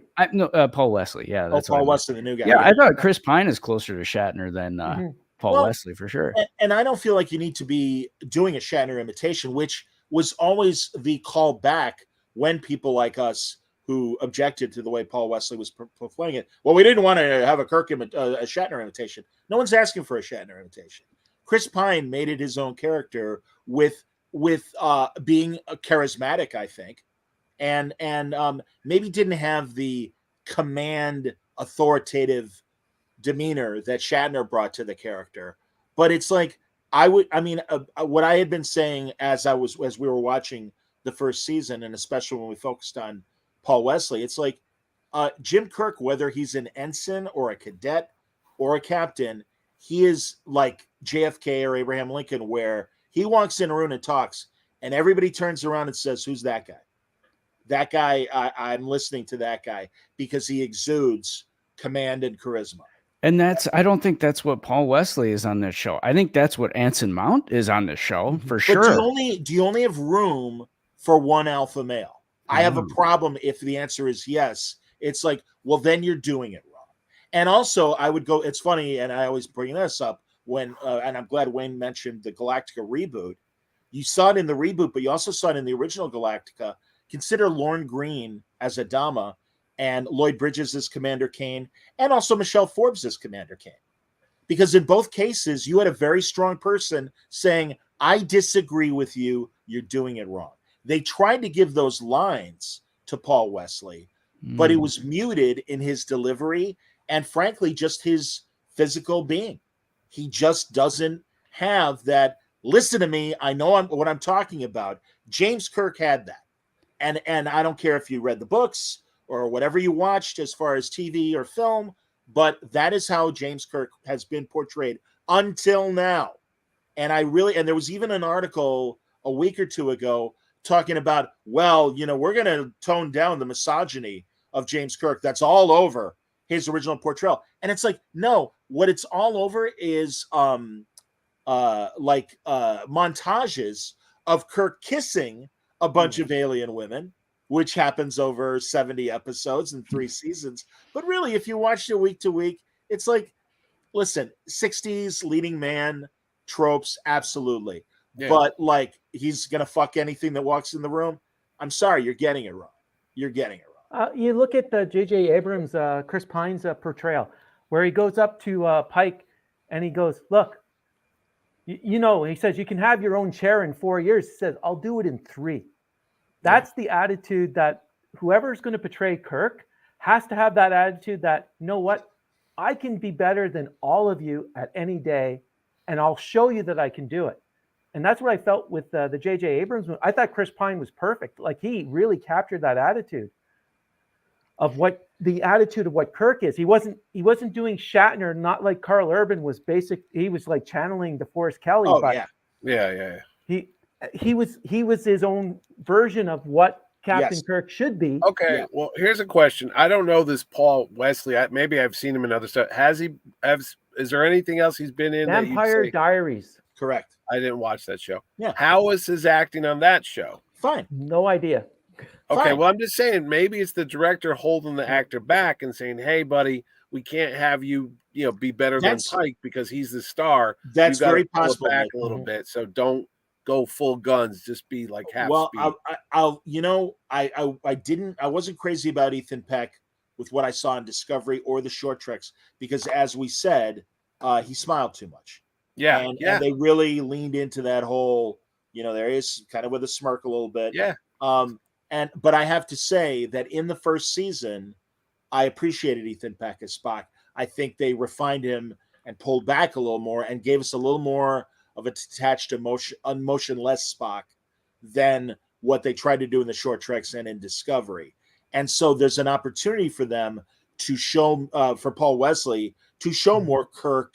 Paul Wesley. Yeah, that's Paul Wesley, the new guy. Yeah, I thought Chris Pine is closer to Shatner than Paul Wesley for sure. And I don't feel like you need to be doing a Shatner imitation, which was always the call back when people like us who objected to the way Paul Wesley was playing it. Well, we didn't want to have a Shatner imitation. No one's asking for a Shatner imitation. Chris Pine made it his own character with being charismatic, I think, and maybe didn't have the command, authoritative demeanor that Shatner brought to the character. But it's like what I had been saying as we were watching the first season, and especially when we focused on Paul Wesley, it's like Jim Kirk, whether he's an ensign or a cadet or a captain, he is like JFK or Abraham Lincoln, where he walks in a room and talks, and everybody turns around and says, "Who's that guy?" That guy, I'm listening to that guy because he exudes command and charisma. And I don't think that's what Paul Wesley is on this show. I think that's what Anson Mount is on this show for sure. Do you only have room for one alpha male? I have a problem if the answer is yes. It's like, well, then you're doing it wrong. And also, I would go, it's funny, and I always bring this up when, and I'm glad Wayne mentioned the Galactica reboot. You saw it in the reboot, but you also saw it in the original Galactica. Consider Lorne Greene as Adama and Lloyd Bridges as Commander Kane, and also Michelle Forbes as Commander Kane. Because in both cases, you had a very strong person saying, I disagree with you, you're doing it wrong. They tried to give those lines to Paul Wesley, but it was muted in his delivery and, frankly, just his physical being. He just doesn't have that, listen to me, I know what I'm talking about. James Kirk had that. And I don't care if you read the books or whatever you watched as far as TV or film, but that is how James Kirk has been portrayed until now. And there was even an article a week or two ago talking about, well, we're going to tone down the misogyny of James Kirk. That's all over his original portrayal. And it's like, no, what it's all over is montages of Kirk kissing a bunch of alien women, which happens over 70 episodes and 3 seasons. But really, if you watched it week to week, it's like, listen, 60s leading man tropes, absolutely. Yeah. But like, he's going to fuck anything that walks in the room. I'm sorry, you're getting it wrong. You're getting it wrong. You look at the J.J. Abrams, Chris Pine's portrayal, where he goes up to Pike and he goes, look, he says, you can have your own chair in 4 years. He says, I'll do it in 3. That's the attitude that whoever's going to portray Kirk has to have, that attitude that, you know what, I can be better than all of you at any day, and I'll show you that I can do it. And that's what I felt with the J.J. Abrams movie. I thought Chris Pine was perfect. Like, he really captured that attitude of what Kirk is. He wasn't doing Shatner, not like Carl Urban was basic. He was like channeling DeForest Kelley. Oh, but yeah. He was his own version of what Captain Kirk should be. Okay, well, here's a question. I don't know this Paul Wesley. Maybe I've seen him in other stuff. Is there anything else he's been in? Vampire Diaries. Correct. I didn't watch that show. Yeah. How was his acting on that show? Fine. No idea. Okay, well, I'm just saying, maybe it's the director holding the actor back and saying, hey, buddy, we can't have you, be better than Pike because he's the star. That's very possible. Back a little bit, so don't go full guns. Just be like half speed. I wasn't crazy about Ethan Peck with what I saw in Discovery or the short treks because, as we said, he smiled too much. Yeah, and they really leaned into that whole, there is kind of with a smirk a little bit. Yeah. But I have to say that in the first season, I appreciated Ethan Peck as Spock. I think they refined him and pulled back a little more and gave us a little more of a detached, emotionless Spock than what they tried to do in the short treks and in Discovery. And so there's an opportunity for them to show, for Paul Wesley, to show more Kirk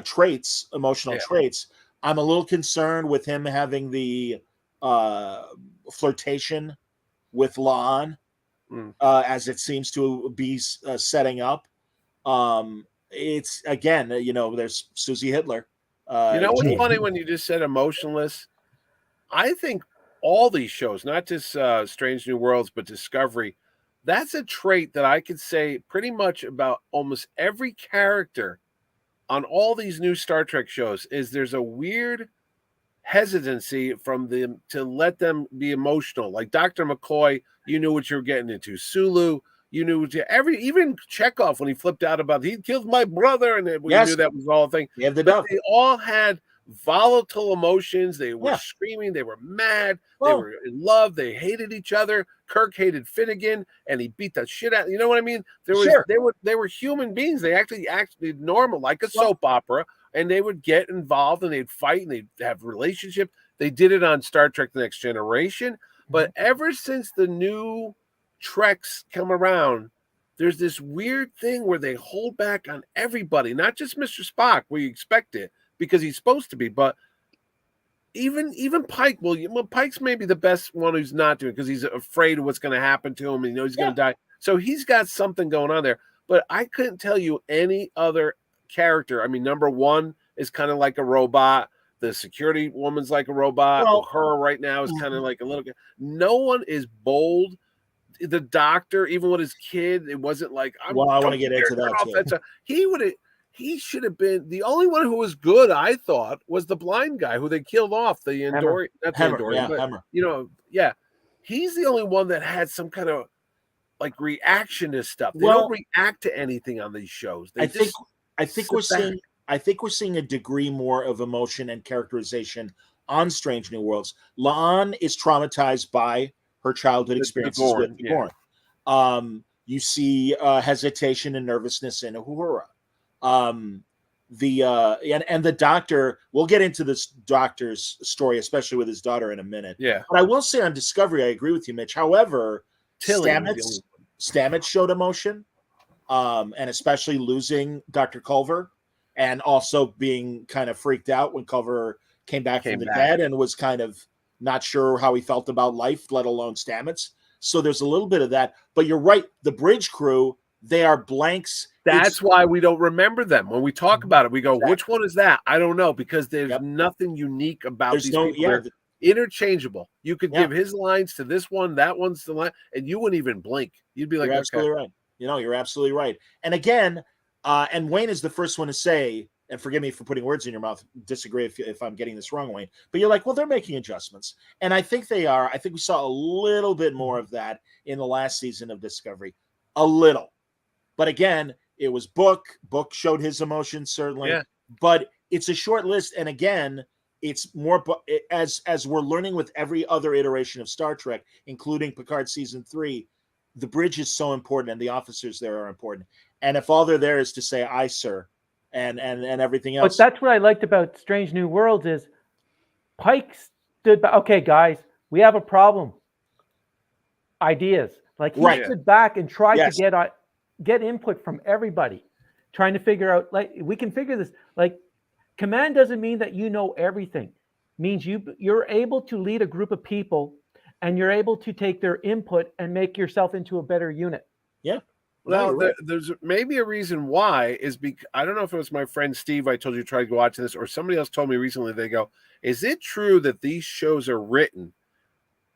traits, emotional traits. I'm a little concerned with him having the flirtation with La'an, as it seems to be setting up. It's, again, there's Susie Hitler. What's funny when you just said emotionless? I think all these shows, not just Strange New Worlds, but Discovery, that's a trait that I could say pretty much about almost every character on all these new Star Trek shows, is there's a weird hesitancy from them to let them be emotional. Like Dr. McCoy, you knew what you were getting into. Sulu, you knew even Chekhov, when he flipped out about he killed my brother, and we knew that was all a thing. They all had volatile emotions. They were screaming, they were mad, they were in love, they hated each other. Kirk hated Finnegan and he beat the shit out. You know what I mean? They were human beings. They actually acted normal, like a soap opera, and they would get involved and they'd fight and they'd have relationships. They did it on Star Trek The Next Generation. But ever since the new Treks come around, there's this weird thing where they hold back on everybody, not just Mr. Spock, where you expect it, because he's supposed to be, but even Pike. Well, Pike's maybe the best one who's not doing it because he's afraid of what's going to happen to him and he knows he's going to die. So he's got something going on there. But I couldn't tell you any other character. I mean, number one is kind of like a robot. The security woman's like a robot. Well, Her right now is kind of like a little. No one is bold. The doctor, even with his kid, it wasn't like. I want to get into that too. He should have been the only one who was good. I thought was the blind guy who they killed off. The Andorian, Hammer. He's the only one that had some kind of like reaction to stuff. They don't react to anything on these shows. I think we're seeing a degree more of emotion and characterization on Strange New Worlds. La'an is traumatized by her childhood experiences with Gorn. You see hesitation and nervousness in Uhura. And the doctor, we'll get into this doctor's story, especially with his daughter in a minute. Yeah. But I will say on Discovery, I agree with you, Mitch. However, Stamets showed emotion, and especially losing Dr. Culver and also being kind of freaked out when Culver came back from the dead and was kind of not sure how he felt about life, let alone Stamets. So there's a little bit of that. But you're right. The bridge crew, they are blanks. That's why we don't remember them. When we talk about it, we go, which one is that? I don't know, because there's nothing unique about these people. They're interchangeable. You could give his lines to this one, that one's the line, and you wouldn't even blink. You'd be like, you're absolutely right. You're absolutely right. And again, and Wayne is the first one to say, and forgive me for putting words in your mouth, disagree if I'm getting this wrong, Wayne, but you're like, well, they're making adjustments. And I think they are. I think we saw a little bit more of that in the last season of Discovery. A little. But again, it was Book. Book showed his emotions, certainly. Yeah. But it's a short list. And again, it's more as we're learning with every other iteration of Star Trek, including Picard Season 3, the bridge is so important and the officers there are important. And if all they're there is to say, aye, sir, and everything else. But that's what I liked about Strange New Worlds is Pike stood back. Okay, guys, we have a problem. Ideas. Like he stood back and tried to get input from everybody, trying to figure out, like, we can figure this. Like, command doesn't mean that you know everything. It means you're able to lead a group of people and you're able to take their input and make yourself into a better unit. Yeah. Well, there's maybe a reason why is because I don't know if it was my friend Steve I told you to try to go watch this, or somebody else told me recently. They go, is it true that these shows are written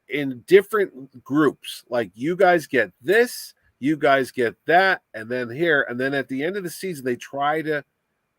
in different groups? Like, you guys get this, you guys get that, and then here, and then at the end of the season they try to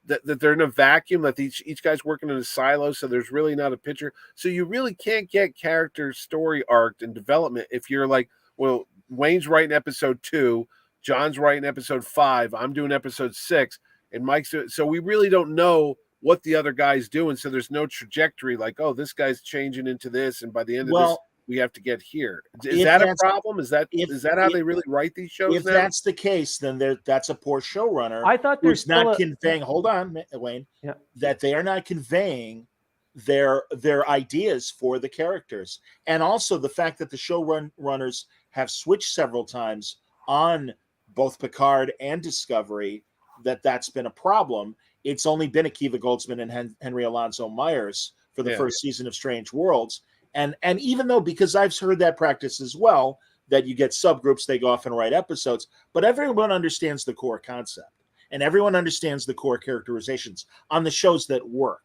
that they're in a vacuum, that each guy's working in a silo, so there's really not a picture. So you really can't get character story arc and development if you're like, well, Wayne's writing episode 2, John's writing episode 5, I'm doing episode 6, and Mike's doing. So we really don't know what the other guy's doing. So there's no trajectory like, oh, this guy's changing into this, and by the end of this, we have to get here. Is that a problem? Is that how they really write these shows? If that's the case, then that's a poor showrunner. I thought there's not conveying. Hold on, Wayne. Yeah. That they are not conveying their ideas for the characters, and also the fact that the showrunners have switched several times on both Picard and Discovery. That's been a problem. It's only been Akiva Goldsman and Henry Alonso Myers for the first season of Strange Worlds. And even though, because I've heard that practice as well, that you get subgroups, they go off and write episodes, but everyone understands the core concept and everyone understands the core characterizations on the shows that work.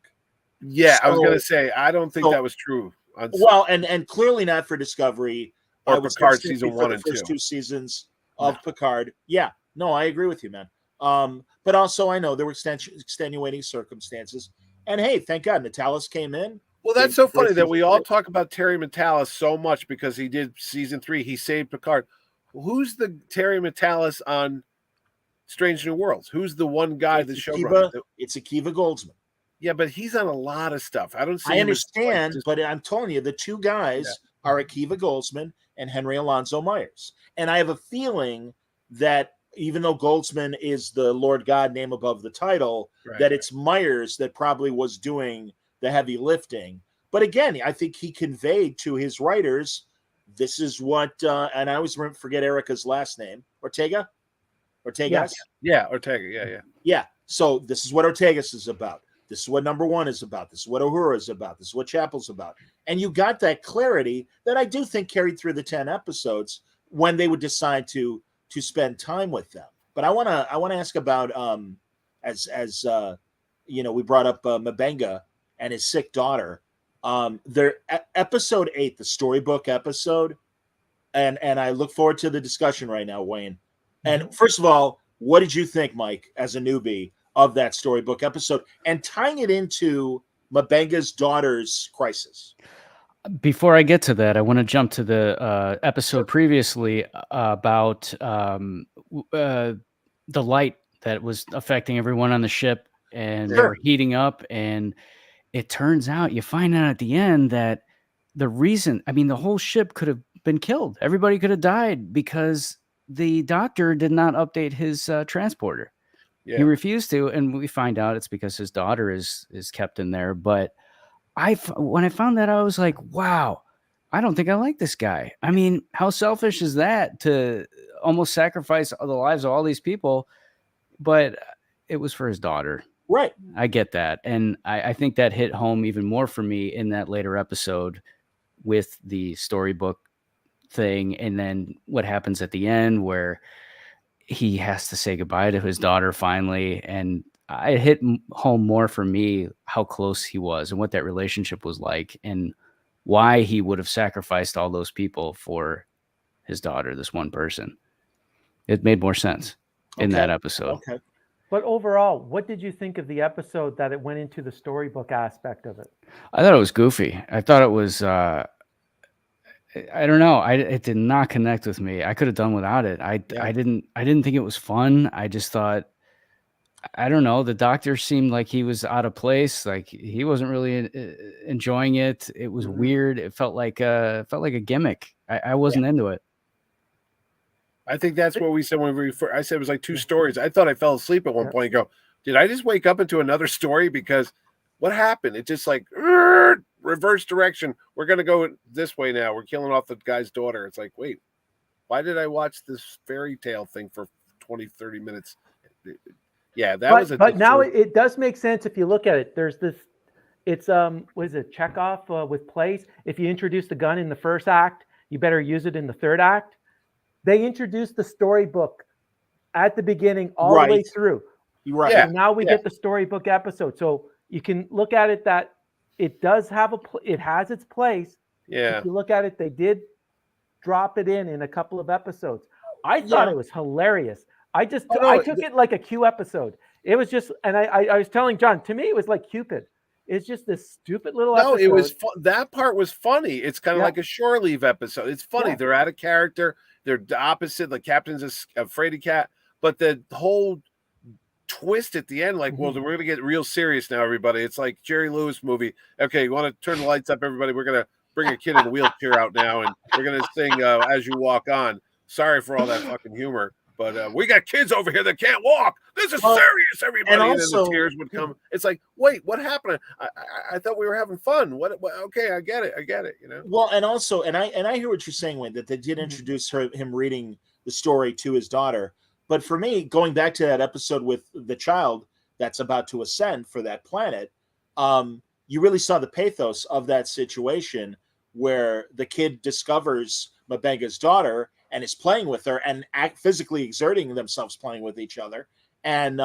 Yeah, I was going to say, I don't think that was true. Well, and clearly not for Discovery or Picard season 1 and 2. First 2 seasons of Picard. Yeah, no, I agree with you, man. But also I know there were extenuating circumstances. And hey, thank God Natalis came in. Well, that's so funny that we all talk about Terry Matalas so much because he did season 3. He saved Picard. Who's the Terry Matalas on Strange New Worlds? Who's the one guy, the showrunner? It's Akiva Goldsman. Yeah, but he's on a lot of stuff. I don't see. I understand, but I'm telling you, the two guys are Akiva Goldsman and Henry Alonso Myers. And I have a feeling that even though Goldsman is the Lord God name above the title, that it's Myers that probably was doing the heavy lifting. But again, I think he conveyed to his writers, this is what, and I always forget Erica's last name, Ortega? Ortegas? Yeah, Ortega, Yeah, so this is what Ortegas is about. This is what number 1 is about. This is what Uhura is about. This is what Chapel's about. And you got that clarity that I do think carried through the 10 episodes when they would decide to spend time with them. But I want to ask about, as we brought up Mabenga, and his sick daughter. Episode 8, the storybook episode, and I look forward to the discussion right now, Wayne. And first of all, what did you think, Mike, as a newbie, of that storybook episode and tying it into Mabenga's daughter's crisis? Before I get to that, I want to jump to the episode previously about the light that was affecting everyone on the ship, and they were heating up. And it turns out, you find out at the end that the reason, I mean, the whole ship could have been killed. Everybody could have died because the doctor did not update his transporter. He refused to, and we find out it's because his daughter is kept in there. But when I found that, I was like, wow, I don't think I like this guy. I mean, how selfish is that to almost sacrifice the lives of all these people? But it was for his daughter. Right. I get that. And I think that hit home even more for me in that later episode with the storybook thing. And then what happens at the end where he has to say goodbye to his daughter finally. And it hit home more for me how close he was and what that relationship was like and why he would have sacrificed all those people for his daughter, this one person. It made more sense in that episode. Okay. But overall, what did you think of the episode that it went into the storybook aspect of it? I thought it was goofy. I thought it was, I don't know. It did not connect with me. I could have done without it. I didn't think it was fun. I just thought, I don't know. The doctor seemed like he was out of place. Like he wasn't really enjoying it. It was weird. It felt like a gimmick. I wasn't into it. I think that's what we said when I said it was like two stories. I thought I fell asleep at one point and go, did I just wake up into another story? Because what happened? It just like reverse direction. We're going to go this way now. We're killing off the guy's daughter. It's like, wait, why did I watch this fairy tale thing for 20, 30 minutes? Yeah, but now it does make sense if you look at it. There's this, it's what is it, Chekhov with plays. If you introduce the gun in the first act, you better use it in the third act. They introduced the storybook at the beginning all the way through. Right. Yeah. So now we get the storybook episode. So you can look at it that it does have it has its place. Yeah. If you look at it, they did drop it in a couple of episodes. I thought it was hilarious. I took it like a Q episode. It was just, and I was telling John, to me, it was like Cupid. It's just this stupid little episode. No, it was that part was funny. It's kind of like a shore leave episode. It's funny. Yeah. They're out of character. They're the opposite. The captain's a fraidy cat. But the whole twist at the end, like, well, we're going to get real serious now, everybody. It's like Jerry Lewis movie. Okay, you want to turn the lights up, everybody? We're going to bring a kid in a wheelchair out now, and we're going to sing As You Walk On. Sorry for all that fucking humor. But we got kids over here that can't walk. This is serious, everybody. And also, then the tears would come. It's like, wait, what happened? I thought we were having fun. What? Okay, I get it. You know. Well, and also, and I hear what you're saying, Wayne, that they did introduce him reading the story to his daughter. But for me, going back to that episode with the child that's about to ascend for that planet, you really saw the pathos of that situation where the kid discovers Mabenga's daughter and is playing with her and physically exerting themselves playing with each other. And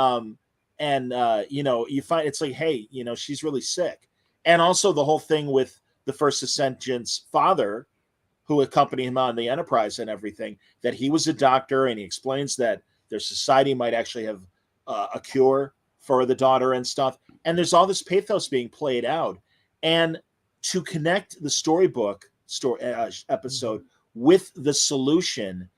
you know, you find it's like, hey, you know, she's really sick. And also the whole thing with the first Ascension's father, who accompanied him on the Enterprise and everything, that he was a doctor, and he explains that their society might actually have a cure for the daughter and stuff. And there's all this pathos being played out. And to connect the storybook episode with the solution,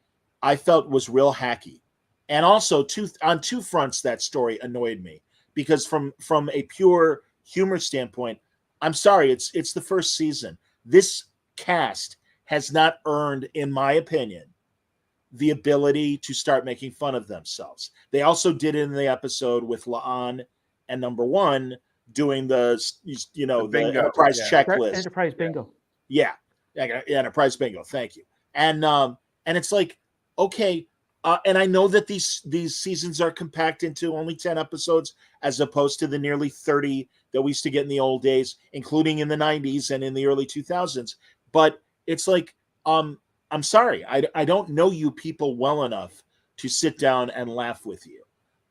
I felt was real hacky. And also on two fronts, that story annoyed me, because from a pure humor standpoint, I'm sorry, it's the first season. This cast has not earned, in my opinion, the ability to start making fun of themselves. They also did it in the episode with La'an and Number One doing the Enterprise checklist. Enterprise bingo. Yeah. Enterprise bingo. Thank you. And it's like, okay. And I know that these seasons are compact into only 10 episodes, as opposed to the nearly 30 that we used to get in the old days, including in the 90s and in the early 2000s. But it's like, I'm sorry, I don't know you people well enough to sit down and laugh with you.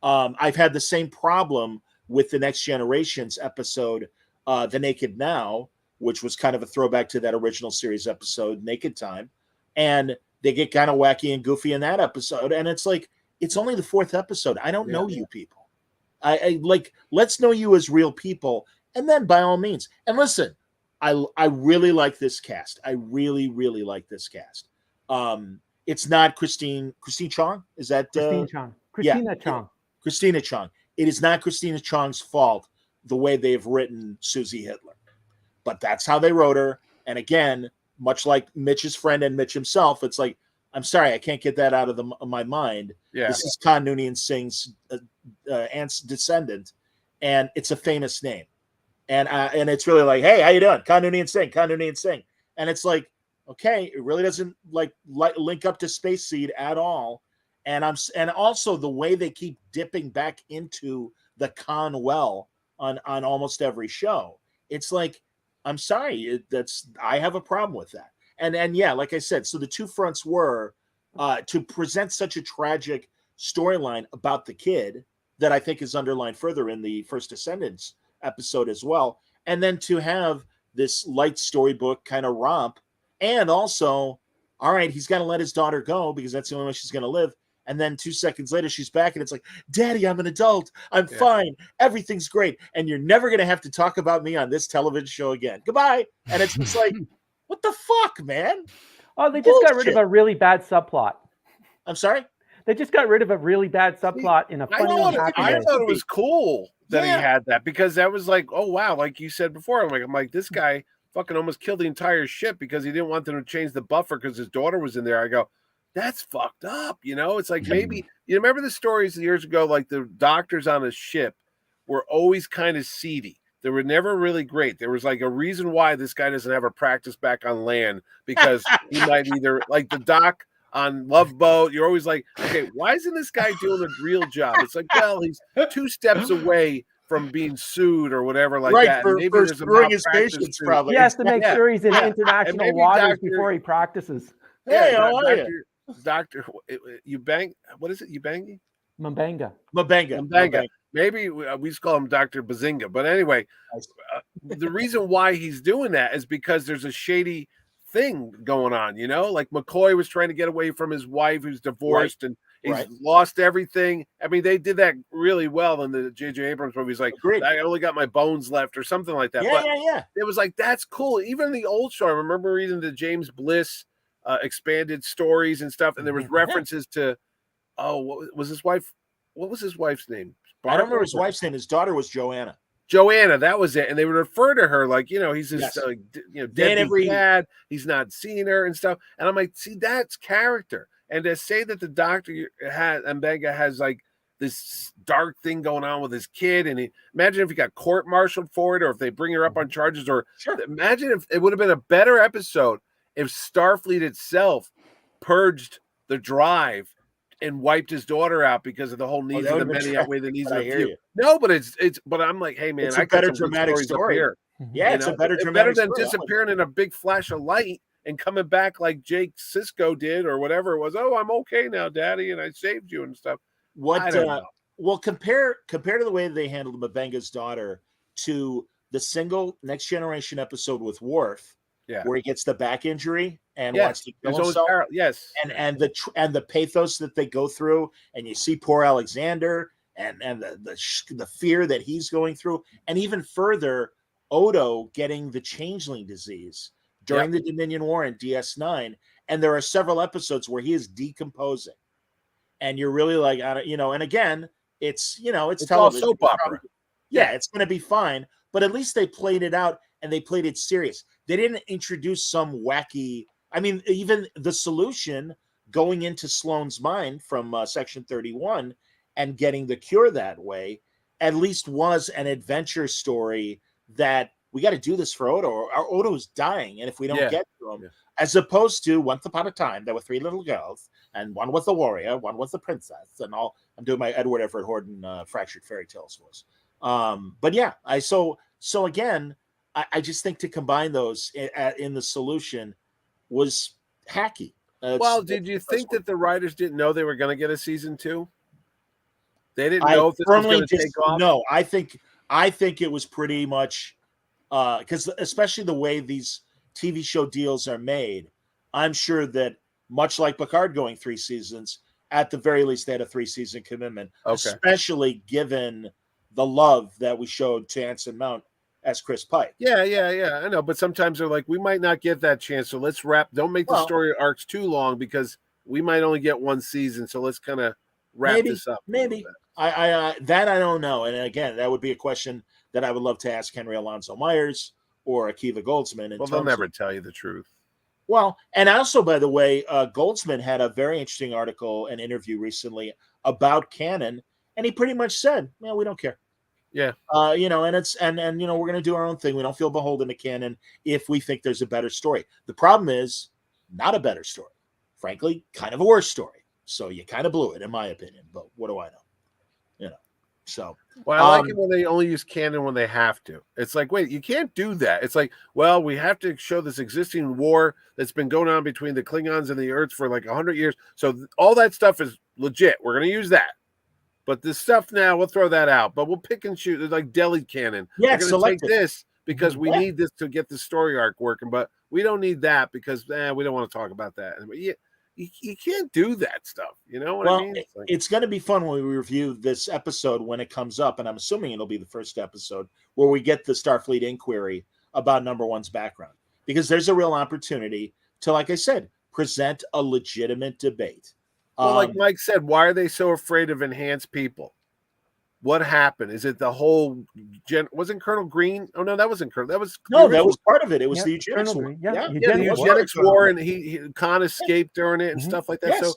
I've had the same problem with the Next Generations episode The Naked Now, which was kind of a throwback to that original series episode, Naked Time. And they get kind of wacky and goofy in that episode. And it's like, it's only the 4th episode. I don't know you people. I like, let's know you as real people. And then by all means, and listen, I really like this cast. I really, really like this cast. It's not Christine Chong. Is that Christine Chong? Christina Chong. Christina Chong. It is not Christina Chong's fault the way they've written Susie Hitler, but that's how they wrote her. And again, much like Mitch's friend and Mitch himself, it's like, I'm sorry, I can't get that out of my mind. Yeah. This is Khan Noonien Singh's aunt's descendant, and it's a famous name. And it's really like, hey, how you doing? Khan Noonien Singh. And it's like, okay, it really doesn't like link up to Space Seed at all. And also the way they keep dipping back into the Khan well on almost every show. It's like, I'm sorry, I have a problem with that. And yeah, like I said, so the two fronts were to present such a tragic storyline about the kid that I think is underlined further in the First Descendants episode as well. And then to have this light storybook kind of romp, and also, all right, he's got to let his daughter go because that's the only way she's going to live. And then 2 seconds later, she's back and it's like, Daddy, I'm an adult. I'm fine. Everything's great. And you're never going to have to talk about me on this television show again. Goodbye. And it's just like, what the fuck, man? Oh, they just got rid of a really bad subplot. I'm sorry? They just got rid of a really bad subplot in a funny and happy way. I thought it was cool that he had that, because that was like, oh wow, like you said before, I'm like this guy fucking almost killed the entire ship because he didn't want them to change the buffer because his daughter was in there. I go, that's fucked up, you know? It's like, maybe you remember the stories years ago, like the doctors on a ship were always kind of seedy. They were never really great. There was like a reason why this guy doesn't have a practice back on land, because he might either, like the doc on Love Boat, you're always like, okay, why isn't this guy doing a real job? It's like, well, he's 2 steps away from being sued or whatever like that. For screwing his patients, probably. He has to make sure he's in international waters before he practices. Hey, how are you? Doctor, you bang? What is it? You bangy? Mabanga. Maybe we just call him Dr. Bazinga. But anyway, the reason why he's doing that is because there's a shady thing going on, you know? Like McCoy was trying to get away from his wife who's divorced, and he's lost everything. I mean, they did that really well in the J.J. Abrams movie. He's like, I only got my bones left or something like that. Yeah. It was like, that's cool. Even in the old show, I remember reading the James Bliss expanded stories and stuff, and there was references to, what was his wife? What was his wife's name? I don't remember his wife's name. His daughter was Joanna. That was it. And they would refer to her like, you know, he's his deadbeat dad. He's not seeing her and stuff. And I'm like, see, that's character. And to say that the doctor Mbega has like this dark thing going on with his kid, and imagine if he got court-martialed for it, or if they bring her up on charges, or imagine if it would have been a better episode if Starfleet itself purged the drive and wiped his daughter out because of the whole needs of the many outweigh the needs of the few. No, but but I'm like, hey man, it's a better dramatic story. Yeah, it's a better dramatic story. Better than disappearing in a big flash of light and coming back like Jake Sisko did or whatever it was. Oh, I'm okay now, Daddy, and I saved you and stuff. Well, compare to the way they handled Mabenga's daughter to the single Next Generation episode with Worf. Where he gets the back injury and wants to kill himself. And the pathos that they go through, and you see poor Alexander and the fear that he's going through, and even further, Odo getting the changeling disease during the Dominion War in DS9, and there are several episodes where he is decomposing, and you're really like, and again, it's all soap opera. It's going to be fine, but at least they played it out. And they played it serious. They didn't introduce some wacky. I mean, even the solution going into Sloane's mind from Section 31 and getting the cure that way, at least was an adventure story that we got to do this for Odo. Our Odo's dying, and if we don't get to him, as opposed to once upon a time, there were 3 little girls, and one was the warrior, one was the princess, and all. I'm doing my Edward Everett Horton fractured fairy tales voice. But yeah, so again. I just think to combine those in the solution was hacky. Well, did you think that the writers didn't know they were going to get a season 2? They didn't know if this was going to take off? No, I think it was pretty much because especially the way these TV show deals are made, I'm sure that much like Picard going 3 seasons, at the very least they had a 3-season commitment, especially given the love that we showed to Anson Mount as Chris Pike. Yeah, I know, but sometimes they're like, we might not get that chance, so let's don't make the story arcs too long because we might only get 1 season, so let's kind of wrap this up. Maybe I that I don't know, and again, that would be a question that I would love to ask Henry Alonso Myers or Akiva Goldsman. Well, they'll never tell you the truth. Well, and also, by the way, Goldsman had a very interesting article and interview recently about canon, and he pretty much said, "Man, we don't care." Yeah. And it's and we're going to do our own thing. We don't feel beholden to canon if we think there's a better story. The problem is not a better story. Frankly, kind of a worse story. So you kind of blew it, in my opinion. But what do I know? So. Well, I like it when they only use canon when they have to. It's like, wait, you can't do that. It's like, well, we have to show this existing war that's been going on between the Klingons and the Earths for like 100 years. So all that stuff is legit. We're going to use that. But this stuff now, we'll throw that out. But we'll pick and shoot. It's like deli canon. Yeah, we're going to take this because we need this to get the story arc working. But we don't need that because we don't want to talk about that. You can't do that stuff. You know what I mean? It's going to be fun when we review this episode when it comes up, and I'm assuming it'll be the first episode where we get the Starfleet inquiry about Number One's background, because there's a real opportunity to, like I said, present a legitimate debate. Well, like Mike said, why are they so afraid of enhanced people? What happened? Is it the whole wasn't Colonel Green? Oh no, that wasn't Colonel. That was that was part of it. It was the eugenics war. The eugenics war, and Khan escaped during it and stuff like that. Yes. So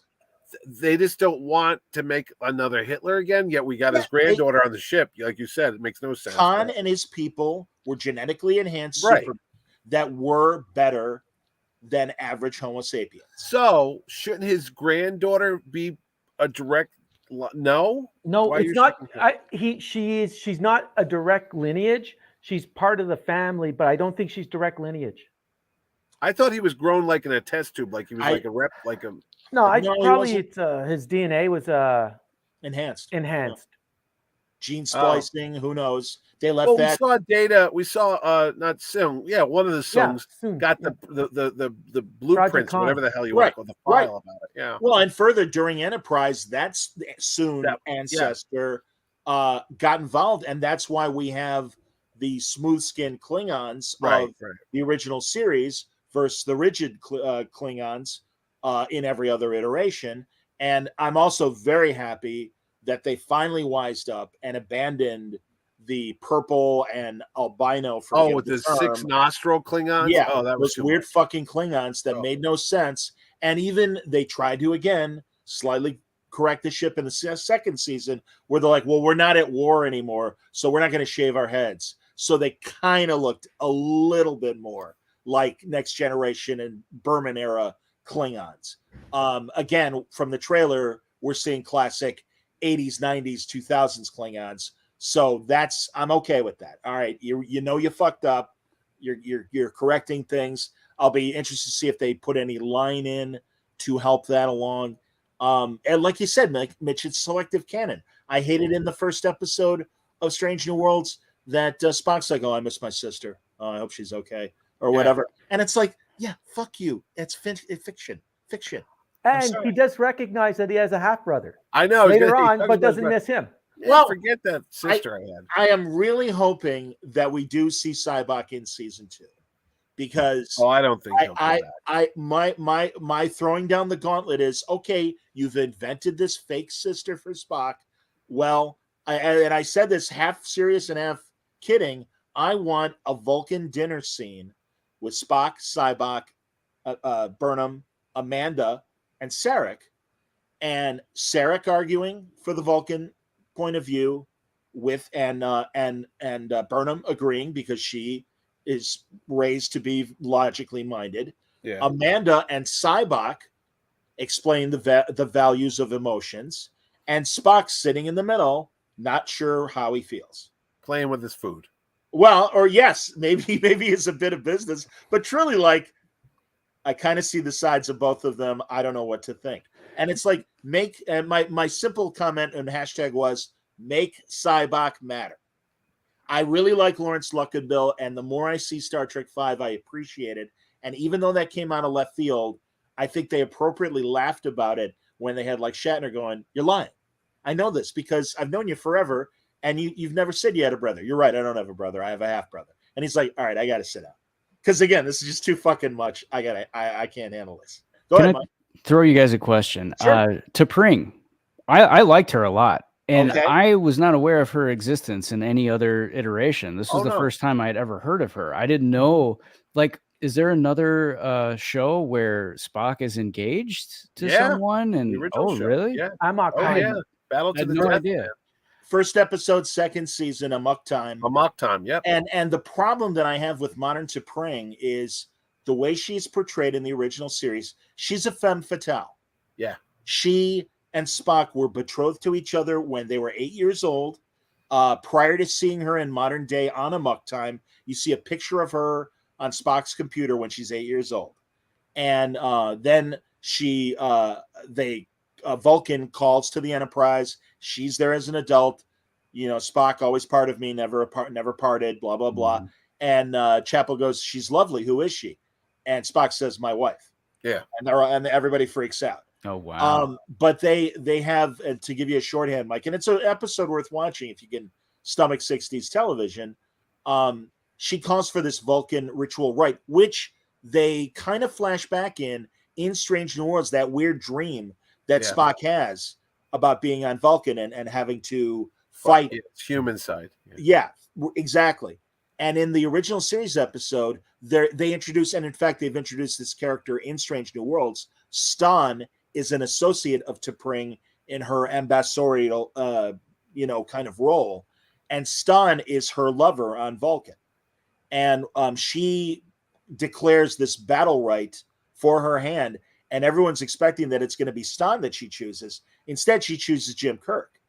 they just don't want to make another Hitler again. Yet we got his granddaughter on the ship, like you said. It makes no sense. Khan and his people were genetically enhanced super that were better than average Homo sapiens. So shouldn't his granddaughter be a direct? No, it's not. She's not a direct lineage. She's part of the family, but I don't think she's direct lineage. I thought he was grown like in a test tube, like he was like a rep, like a. No, probably it's his DNA was enhanced. Gene splicing, who knows? They left that. We saw data. We saw not Sung. Yeah, one of the Sungs got the blueprints, whatever the hell you want to call the file about it. Yeah. Well, and further during Enterprise, that's Soon ancestor got involved, and that's why we have the smooth-skinned Klingons of the original series versus the rigid Klingons in every other iteration. And I'm also very happy that they finally wised up and abandoned the purple and albino. With the 6 nostril Klingons? Yeah. Oh, that was those weird fucking Klingons that made no sense. And even they tried to, again, slightly correct the ship in the second season where they're like, well, we're not at war anymore, so we're not going to shave our heads. So they kind of looked a little bit more like Next Generation and Berman era Klingons. Again, from the trailer, we're seeing classic 80s, 90s, 2000s Klingons. So I'm okay with that. All right, you fucked up. You're correcting things. I'll be interested to see if they put any line in to help that along. And like you said, Mitch, it's selective canon. I hated in the first episode of Strange New Worlds that Spock's like, "Oh, I miss my sister. I hope she's okay," or whatever. And it's like, yeah, fuck you. It's fiction. And he does recognize that he has a half brother. I know later on, but doesn't miss him. Well, forget that sister I had. I am really hoping that we do see Sybok in season 2, because I don't think my throwing down the gauntlet is, okay, you've invented this fake sister for Spock. Well, I said this half serious and half kidding. I want a Vulcan dinner scene with Spock, Sybok, Burnham, Amanda, and Sarek, and Sarek arguing for the Vulcan point of view with and Burnham agreeing because she is raised to be logically minded. Yeah. Amanda and Sybok explain the values of emotions, and Spock sitting in the middle, not sure how he feels, playing with his food. Well, or yes, maybe it's a bit of business, but truly, like, I kind of see the sides of both of them. I don't know what to think. And it's like, my simple comment and hashtag was, make Sybok matter. I really like Lawrence Luckinbill, and the more I see Star Trek V, I appreciate it. And even though that came out of left field, I think they appropriately laughed about it when they had like Shatner going, "You're lying. I know this because I've known you forever, and you've never said you had a brother. You're right. I don't have a brother. I have a half brother." And he's like, "All right, I got to sit down because again, this is just too fucking much. I can't handle this." Go ahead, Mike. Throw you guys a question. Sure. T'Pring, I liked her a lot. And Okay. I was not aware of her existence in any other iteration. This was the first time I had ever heard of her. I didn't know, like, is there another show where Spock is engaged to someone? And show. Really? Yeah. Amok Oh Time. yeah. Battle I to had the no death. idea. First episode, second season, Amok Time. Amok Time. Yep. And the problem that I have with modern T'Pring is the way she's portrayed in the original series. She's a femme fatale. Yeah. She and Spock were betrothed to each other when they were 8 years old. Prior to seeing her in modern day on Amok Time, you see a picture of her on Spock's computer when she's 8 years old. And then Vulcan calls to the Enterprise. She's there as an adult. You know, Spock, always part of me, never parted, blah, blah, blah. Mhm. And Chapel goes, "She's lovely. Who is she?" And Spock says, "My wife." Yeah. And everybody freaks out. Oh, wow. But they have, to give you a shorthand, Mike, and it's an episode worth watching if you can stomach 60s television. She calls for this Vulcan ritual rite, which they kind of flash back in Strange New Worlds, that weird dream that Spock has about being on Vulcan and having to fight. It's human side. Yeah, exactly. And in the original series episode, they introduce, and in fact, they've introduced this character in Strange New Worlds. Stan is an associate of T'Pring in her ambassadorial, kind of role. And Stan is her lover on Vulcan. And she declares this battle right for her hand. And everyone's expecting that it's going to be Stan that she chooses. Instead, she chooses Jim Kirk.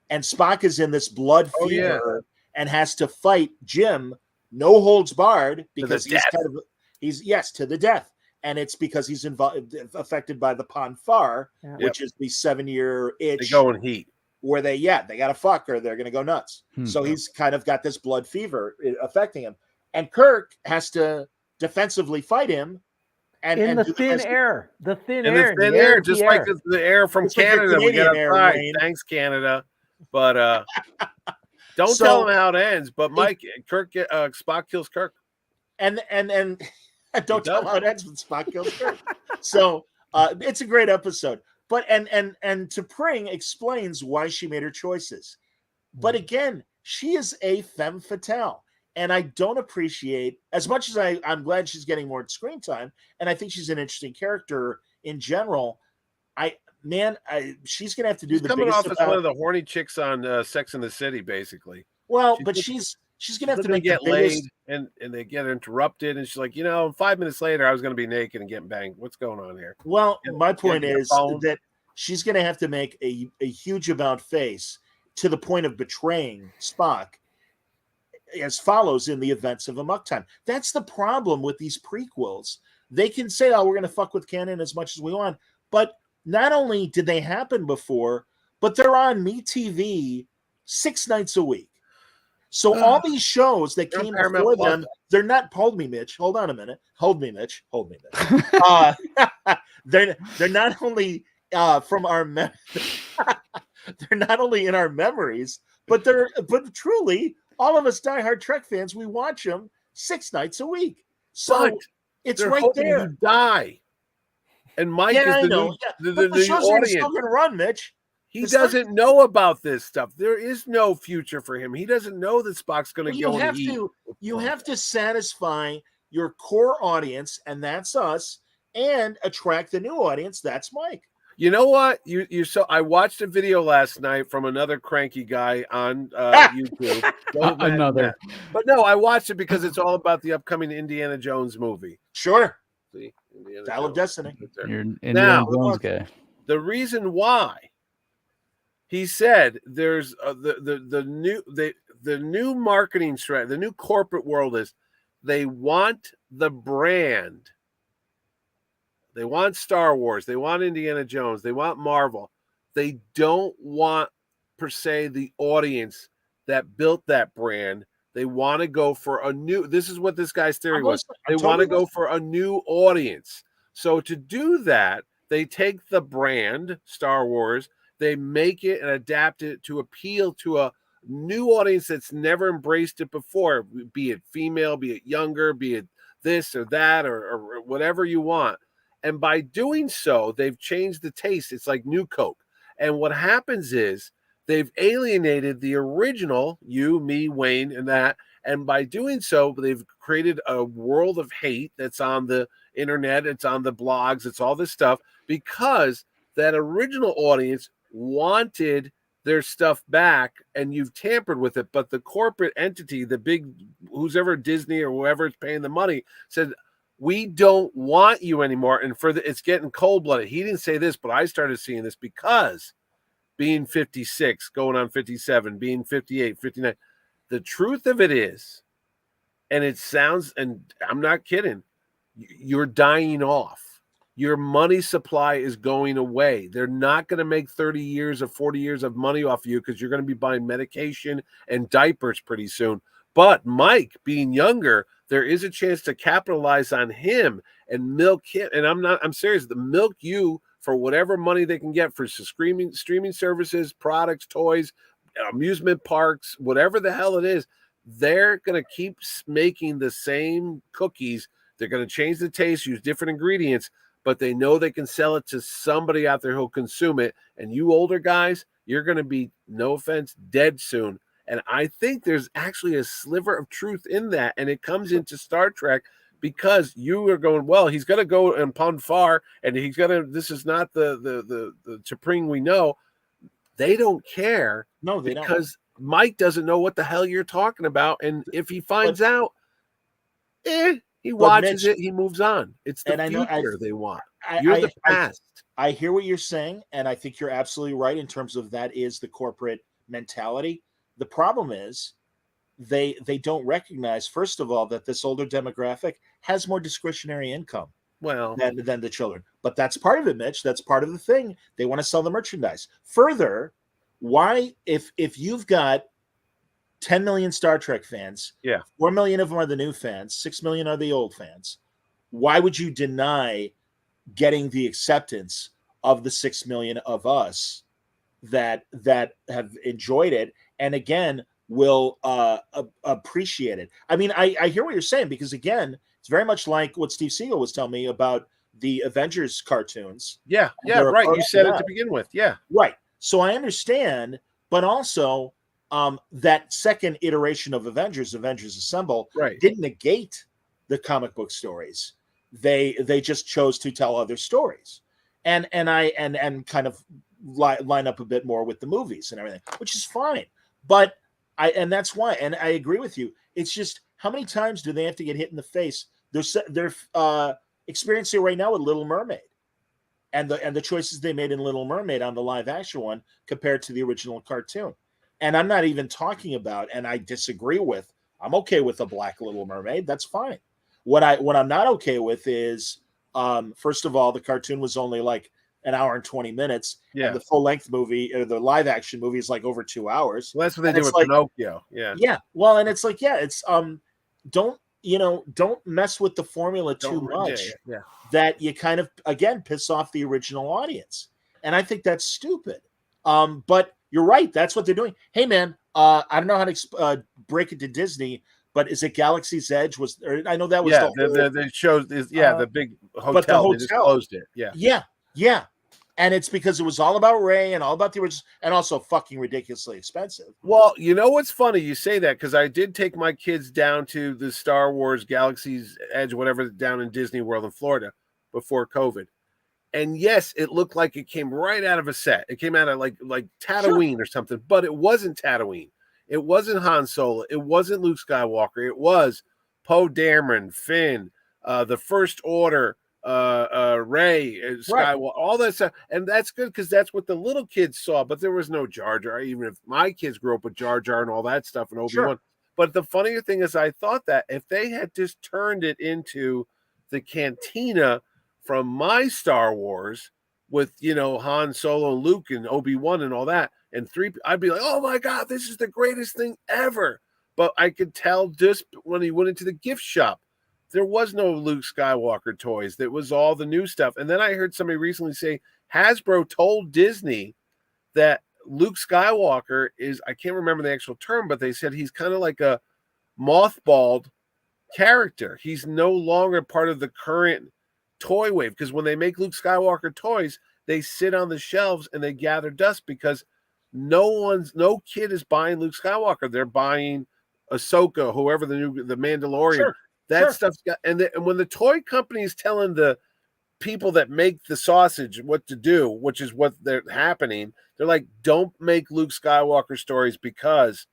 And Spock is in this blood fever and has to fight Jim, no holds barred, because he's to the death. And it's because he's affected by the Ponfar, which is the 7-year itch. They go in heat. Where they got to fuck or they're going to go nuts. So he's kind of got this blood fever affecting him. And Kirk has to defensively fight him. And in the thin air, just like the air from Canada. We got outside. Thanks, Canada. But don't tell him how it ends. But Mike, Spock kills Kirk. And don't tell him how it ends when Spock kills Kirk. So it's a great episode. But and T'Pring explains why she made her choices. But again, she is a femme fatale. And I don't appreciate, as much as I'm glad she's getting more screen time, and I think she's an interesting character in general. She's gonna have to do the coming biggest off as one of the horny chicks on Sex and the City, basically. Well, she's gonna have to make get the biggest... laid, and they get interrupted, and she's like, 5 minutes later, I was gonna be naked and getting banged. What's going on here? Well, my point is that she's gonna have to make a huge about face to the point of betraying Spock, as follows in the events of Amok Time. That's the problem with these prequels. They can say, "Oh, we're going to fuck with canon as much as we want," but not only did they happen before, but they're on MeTV 6 nights a week. So all these shows that came before them, they're not. Hold me, Mitch. Hold on a minute. Hold me, Mitch. They're not only from our they're not only in our memories, but truly. All of us diehard Trek fans, we watch them 6 nights a week. So it's right there. You die. And Mike is the new show's audience. Still gonna run, Mitch. He doesn't know about this stuff. There is no future for him. He doesn't know that Spock's going to go and eat. You have to satisfy your core audience, and that's us, and attract the new audience. That's Mike. You know what? I watched a video last night from another cranky guy on YouTube. But no, I watched it because it's all about the upcoming Indiana Jones movie. Sure. See, Dial of Destiny. You're an Indiana Jones guy. The reason why he said there's the new marketing strategy, the new corporate world is they want the brand. They want Star Wars. They want Indiana Jones. They want Marvel. They don't want, per se, the audience that built that brand. They want to go for a new. This is what this guy's theory was. They I'm want to totally go for a new audience. So to do that, they take the brand Star Wars, they make it and adapt it to appeal to a new audience that's never embraced it before, be it female, be it younger, be it this or that or whatever you want. And by doing so, they've changed the taste. It's like New Coke. And what happens is they've alienated the original, you, me, Wayne, and that. And by doing so, they've created a world of hate that's on the internet, it's on the blogs, it's all this stuff, because that original audience wanted their stuff back and you've tampered with it. But the corporate entity, the big, who's ever Disney or whoever is paying the money, said, we don't want you anymore. And it's getting cold-blooded. He didn't say this, but I started seeing this because being 56, going on 57, being 58, 59, the truth of it is, and it sounds, and I'm not kidding, you're dying off. Your money supply is going away. They're not going to make 30 years or 40 years of money off you because you're going to be buying medication and diapers pretty soon. But Mike, being younger, there is a chance to capitalize on him and milk him. And I'm serious. The milk you for whatever money they can get for streaming services, products, toys, amusement parks, whatever the hell it is. They're going to keep making the same cookies. They're going to change the taste, use different ingredients, but they know they can sell it to somebody out there who'll consume it. And you older guys, you're going to be, no offense, dead soon. And I think there's actually a sliver of truth in that. And it comes into Star Trek because you are going, well, he's going to go and Pon farr, and he's going to, this is not the T'Pring we know. They don't care. No, they because don't. Mike doesn't know what the hell you're talking about. And if he finds out, he watches Mitch, it, he moves on. It's the future they want. You're the past. I hear what you're saying, and I think you're absolutely right in terms of that is the corporate mentality. The problem is they don't recognize, first of all, that this older demographic has more discretionary income than the children. But that's part of it, Mitch. That's part of the thing. They want to sell the merchandise. Further, why, if you've got 10 million Star Trek fans, 4 million of them are the new fans, 6 million are the old fans, why would you deny getting the acceptance of the 6 million of us that have enjoyed it and again will appreciate it? I mean, I hear what you're saying, because again, it's very much like what Steve Seagal was telling me about the Avengers cartoons. Yeah, right. You said it to begin with. Yeah, right. So I understand, but also that second iteration of Avengers Assemble, didn't negate the comic book stories. They just chose to tell other stories, and kind of line up a bit more with the movies and everything, which is fine. But that's why, and I agree with you. It's just, how many times do they have to get hit in the face? They're experiencing right now with Little Mermaid, and the choices they made in Little Mermaid on the live action one compared to the original cartoon. And I'm not even talking about, and I disagree with, I'm okay with a black Little Mermaid. That's fine. What I'm not okay with is, first of all, the cartoon was only like an hour and 20 minutes. Yeah. And the full length movie, or the live action movie, is like over 2 hours. Well, that's what they do with Pinocchio. Yeah. Yeah. Well, and it's like, it's don't mess with the formula too much. Yeah. That you kind of, again, piss off the original audience. And I think that's stupid. But you're right. That's what they're doing. Hey, man, I don't know how to break it to Disney, but is it Galaxy's Edge? I know that was the show. The big hotel. But the hotel, they just closed it. Yeah. And it's because it was all about Rey and all about the original, and also fucking ridiculously expensive. Well, you know what's funny? You say that because I did take my kids down to the Star Wars Galaxy's Edge, whatever, down in Disney World in Florida before COVID. And yes, it looked like it came right out of a set. It came out of like Tatooine or something, but it wasn't Tatooine. It wasn't Han Solo. It wasn't Luke Skywalker. It was Poe Dameron, Finn, the First Order, Rey, Skywalker, all that stuff. And that's good because that's what the little kids saw. But there was no Jar Jar, even if my kids grew up with Jar Jar and all that stuff and Obi-Wan. Sure. But the funnier thing is, I thought that if they had just turned it into the cantina from my Star Wars with, Han Solo, Luke, and Obi-Wan and all that, and I'd be like, oh my God, this is the greatest thing ever. But I could tell just when he went into the gift shop, there was no Luke Skywalker toys. That was all the new stuff. And then I heard somebody recently say Hasbro told Disney that Luke Skywalker is, I can't remember the actual term, but they said he's kind of like a mothballed character. He's no longer part of the current toy wave, because when they make Luke Skywalker toys, they sit on the shelves and they gather dust because no kid is buying Luke Skywalker. They're buying Ahsoka, whoever the Mandalorian. Sure, that stuff's got, and when the toy company is telling the people that make the sausage what to do, which is what they're happening, they're like, don't make Luke Skywalker stories because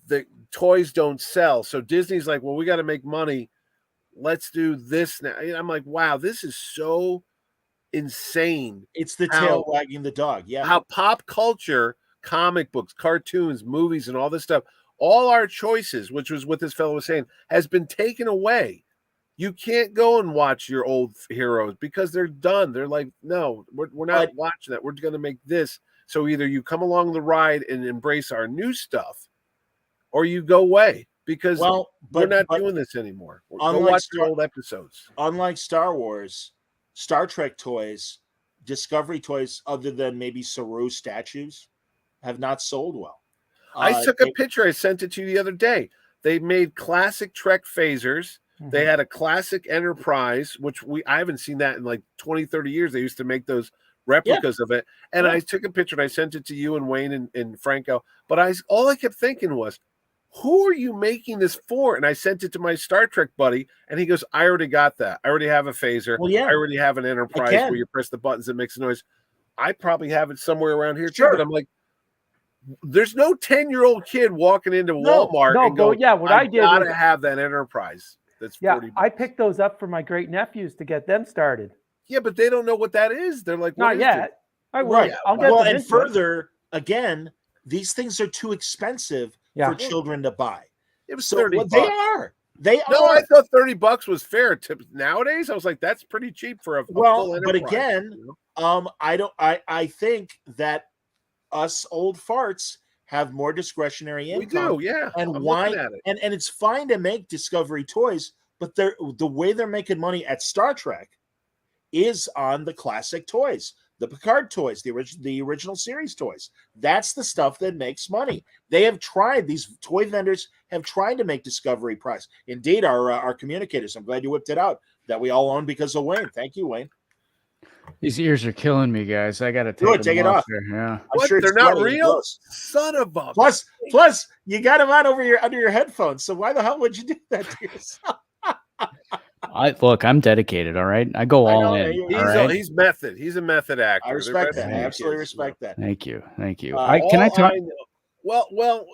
the toys don't sell. So Disney's like, well, we got to make money. Let's do this now. And I'm like, wow, this is so insane. It's the tail wagging the dog. Yeah. How pop culture, comic books, cartoons, movies, and all this stuff, all our choices, which was what this fellow was saying, has been taken away. You can't go and watch your old heroes because they're done. They're like, no, we're not watching that. We're going to make this. So either you come along the ride and embrace our new stuff, or you go away because we're not doing this anymore. Go watch the old episodes. Unlike Star Wars, Star Trek toys, Discovery toys, other than maybe Saru statues, have not sold well. I took a picture. I sent it to you the other day. They made classic Trek phasers. Mm-hmm. They had a classic Enterprise, which I haven't seen that in like 20, 30 years. They used to make those replicas of it. And I took a picture and I sent it to you and Wayne and Franco. But all I kept thinking was, who are you making this for? And I sent it to my Star Trek buddy, and he goes, I already got that. I already have a phaser. Well, yeah. I already have an Enterprise where you press the buttons and makes a noise. I probably have it somewhere around here too. But I'm like, there's no 10-year-old kid walking into Walmart and going, I gotta have that Enterprise. That's $40. I picked those up for my great nephews to get them started. Yeah, but they don't know what that is. They're like, not yet. I will. Right. I'll get them. And further, again, these things are too expensive for children to buy. It was $30. They are. No, I thought $30 was fair. Nowadays, I was like, that's pretty cheap for a full Enterprise. But again, I think that us old farts have more discretionary income. We do, yeah. And why? And it's fine to make Discovery toys, but the way they're making money at Star Trek is on the classic toys, the Picard toys, the original series toys. That's the stuff that makes money. They have tried; these toy vendors have tried to make Discovery price. Indeed, our communicators. I'm glad you whipped it out that we all own because of Wayne. Thank you, Wayne. These ears are killing me, guys. I got to take it off. There. Yeah, I'm sure they're not real. Son of a. Plus, you got them on under your headphones. So why the hell would you do that to yourself? I'm dedicated. All right, I go all in. He's method. He's a method actor. I respect that. I absolutely respect that. Thank you. Can I talk? Well,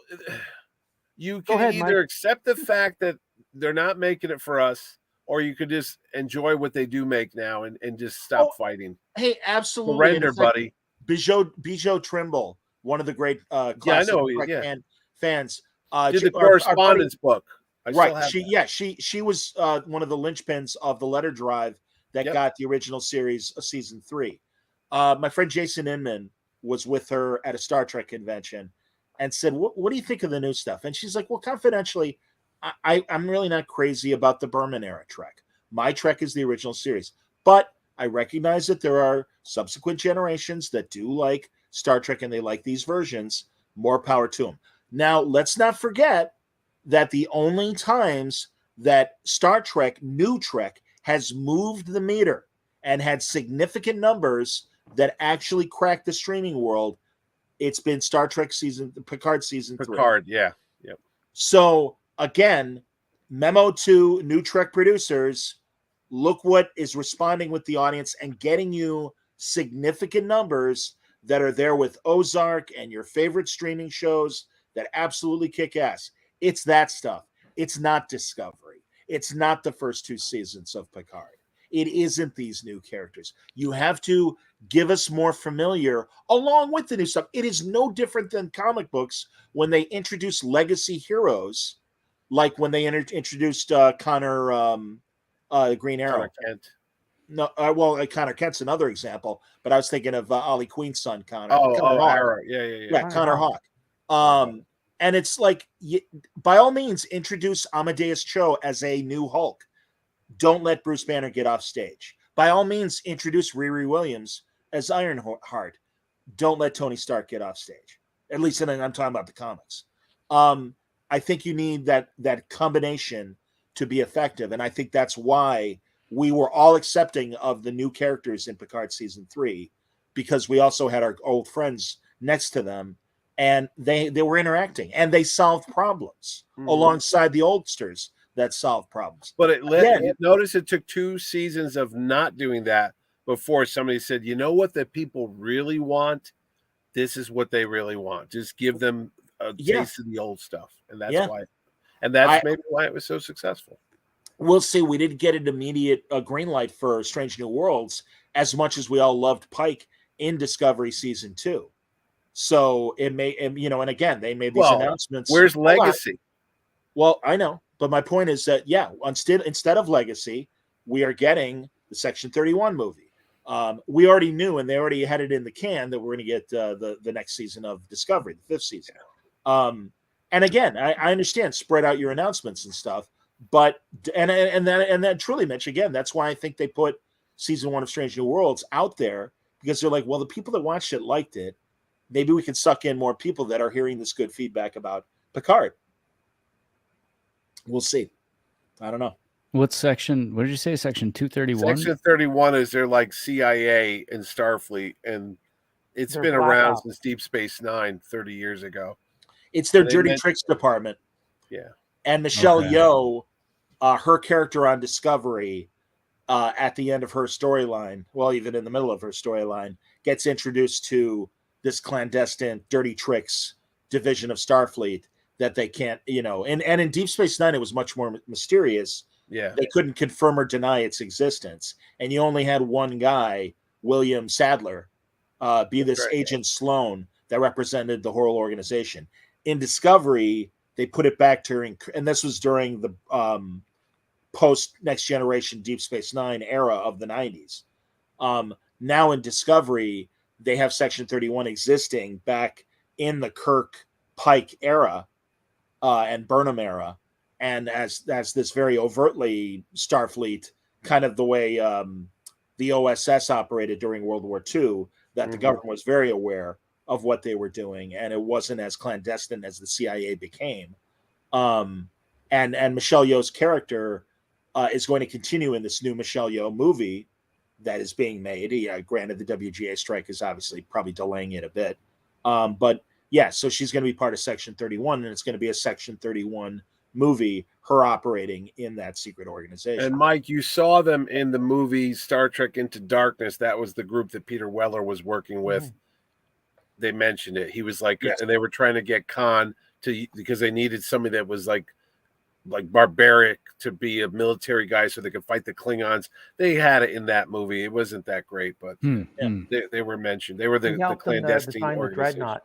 you can either accept the fact that they're not making it for us, or you could just enjoy what they do make now and just stop fighting. Hey, absolutely. Surrender, buddy. Bijou Trimble, one of the great classic fans. Did the correspondence book. She was one of the linchpins of the letter drive that got the original series season 3. My friend Jason Inman was with her at a Star Trek convention and said, what do you think of the new stuff? And she's like, well, confidentially, I'm really not crazy about the Berman era Trek. My Trek is the original series, but I recognize that there are subsequent generations that do like Star Trek and they like these versions. More power to them. Now, let's not forget that the only times that Star Trek, new Trek, has moved the meter and had significant numbers that actually cracked the streaming world, it's been Star Trek Picard season 3. Picard, yeah. Yep. So, again, memo to new Trek producers, look what is responding with the audience and getting you significant numbers that are there with Ozark and your favorite streaming shows that absolutely kick ass. It's that stuff. It's not Discovery. It's not the first 2 seasons of Picard. It isn't these new characters. You have to give us more familiar along with the new stuff. It is no different than comic books when they introduce legacy heroes, like when they introduced Connor Green Arrow. Kent. No, well, Connor Kent's another example, but I was thinking of Ollie Queen's son, Connor. Oh, Connor Hawk. Arrow. Yeah. Connor Hawk. And it's like, by all means, introduce Amadeus Cho as a new Hulk. Don't let Bruce Banner get off stage. By all means, introduce Riri Williams as Ironheart. Don't let Tony Stark get off stage. At least, and I'm talking about the comics. I think you need that combination to be effective, and I think that's why we were all accepting of the new characters in Picard season 3, because we also had our old friends next to them, and they were interacting and they solved problems alongside the oldsters that solved problems. But notice it took 2 seasons of not doing that before somebody said, you know what the people really want? This is what they really want. Just give them a taste of the old stuff. And that's why. And that's maybe why it was so successful. We'll see. We didn't get an immediate green light for Strange New Worlds as much as we all loved Pike in Discovery season 2. So it may, and again, they made these announcements. Where's Legacy? Well, I know, but my point is that instead of Legacy, we are getting the Section 31 movie. We already knew, and they already had it in the can, that we're going to get the next season of Discovery, the 5th season. And again, I understand, spread out your announcements and stuff, but and that truly, Mitch, again, that's why I think they put season 1 of Strange New Worlds out there, because they're like, well, the people that watched it liked it. Maybe we can suck in more people that are hearing this good feedback about Picard. We'll see. I don't know. What section? What did you say? Section 231? Section 31 is their like CIA and Starfleet, and it's been around since Deep Space Nine 30 years ago. It's their dirty tricks department. Yeah. And Michelle Yeoh, her character on Discovery, at the end of her storyline, well, even in the middle of her storyline, gets introduced to this clandestine dirty tricks division of Starfleet that they can't, and in Deep Space Nine, it was much more mysterious. Yeah. They couldn't confirm or deny its existence. And you only had one guy, William Sadler, be this Agent Sloan that represented the whole organization. In Discovery, they put it back during, and this was during the post Next Generation Deep Space Nine era of the 90s. Now in Discovery, they have Section 31 existing back in the Kirk Pike era and Burnham era, and as this very overtly Starfleet, kind of the way the OSS operated during World War II, that the government was very aware of what they were doing, and it wasn't as clandestine as the CIA became. And Michelle Yeoh's character is going to continue in this new Michelle Yeoh movie that is being made. Granted, the WGA strike is obviously probably delaying it a bit. But yeah, so she's going to be part of Section 31, and it's going to be a Section 31 movie, her operating in that secret organization. And Mike, you saw them in the movie Star Trek Into Darkness. That was the group that Peter Weller was working with. They mentioned it. He was like, and they were trying to get Khan because they needed somebody that was like barbaric to be a military guy so they could fight the Klingons. They had it in that movie. It wasn't that great, but they were mentioned. They were the clandestine organization.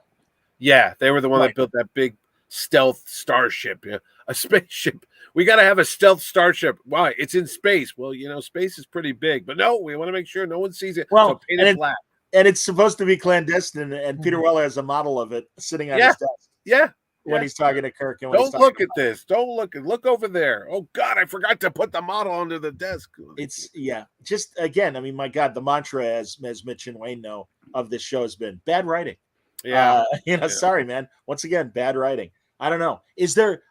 Yeah, they were the one that built that big stealth starship, a spaceship. We got to have a stealth starship. Why? It's in space. Well, space is pretty big, but no, we want to make sure no one sees it. Well, so paint it flat. And it's supposed to be clandestine, and Peter Weller has a model of it sitting on his desk. Yeah. When he's talking to Kirk. And don't look at this. Don't look over there. Oh God, I forgot to put the model under the desk. It's just again, I mean, my God, the mantra, as Mitch and Wayne know, of this show has been bad writing. Sorry, man. Once again, bad writing. I don't know.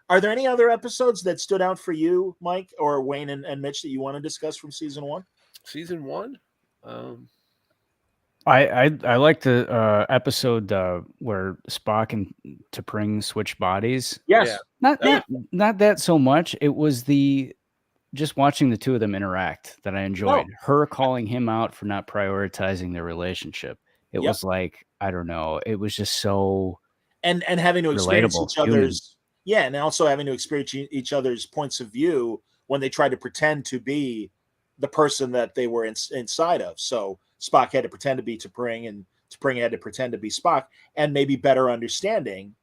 Are there any other episodes that stood out for you, Mike or Wayne and Mitch, that you want to discuss from season 1? Season 1? I like the episode where Spock and T'Pring switch bodies. Yes. Yeah. Not that so much. It was just watching the two of them interact that I enjoyed. Her calling him out for not prioritizing their relationship. It was like, I don't know. It was just so and having to experience relatable, each other's and also having to experience each other's points of view when they tried to pretend to be the person that they were inside of. So Spock had to pretend to be T'Pring, and T'Pring had to pretend to be Spock, and maybe better understanding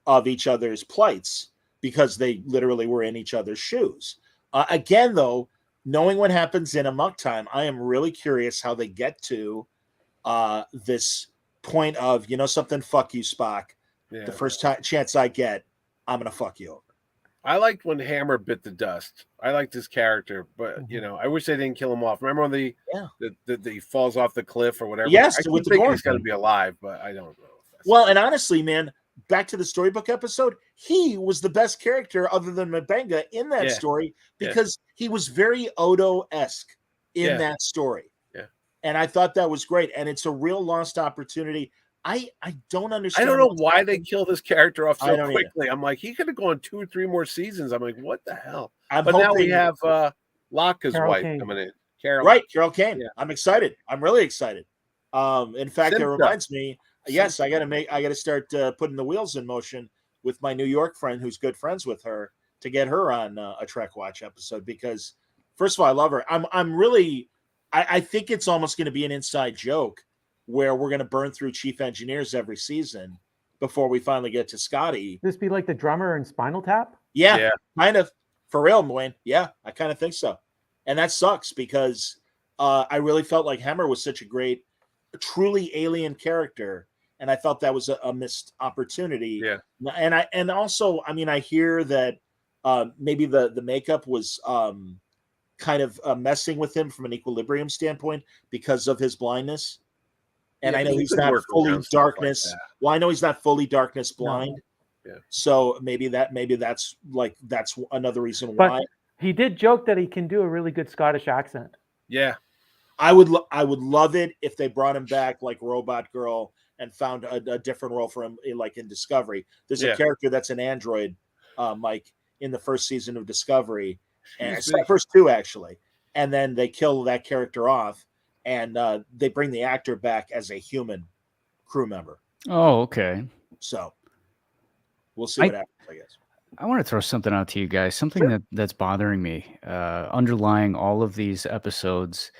of each other's plights because they literally were in each other's shoes. Again, though, knowing what happens in Amok Time, I am really curious how they get to this point of, you know something, fuck you, Spock. Yeah. The first chance I get, I'm gonna fuck you over. I liked when Hammer bit the dust. I liked his character, but you know, I wish they didn't kill him off. Remember when he falls off the cliff or whatever? Yes, I keep with the thinking Gorn. he's going to be alive, but I don't know. Well, and honestly, man, back to the storybook episode, he was the best character other than M'Benga in that story because he was very Odo-esque in that story. Yeah. And I thought that was great. And it's a real lost opportunity. I don't understand. I don't know why they killed this character off so quickly. Either. I'm like, he could have gone 2 or 3 more seasons. I'm like, what the hell? But now we have Locke's wife Kane. coming in. Carol. Right, Carol Kane. Yeah. I'm excited. I'm really excited. In fact, it reminds me. Yes, I got to start putting the wheels in motion with my New York friend, who's good friends with her, to get her on a Trek Watch episode. Because first of all, I love her. I'm really. I think it's almost going to be an inside joke where we're going to burn through chief engineers every season before we finally get to Scotty. This be like the drummer in Spinal Tap? Yeah, kind of. For real, Wayne. Yeah, I kind of think so. And that sucks because I really felt like Hemmer was such a great, truly alien character. And I thought that was a missed opportunity. Yeah. And also, I mean, I hear that maybe the makeup was kind of messing with him from an equilibrium standpoint because of his blindness. And I know he's not fully darkness. Like well, I know he's not fully darkness blind. No. Yeah. So maybe that's another reason why. But he did joke that he can do a really good Scottish accent. Yeah. I would love it if they brought him back like Robot Girl and found a different role for him, like in Discovery. There's a character that's an android, Mike, in the first season of Discovery, and it's the first 2 actually. And then they kill that character off. And they bring the actor back as a human crew member. Oh, okay. So we'll see what happens, I guess. I want to throw something out to you guys, something that's bothering me, underlying all of these episodes.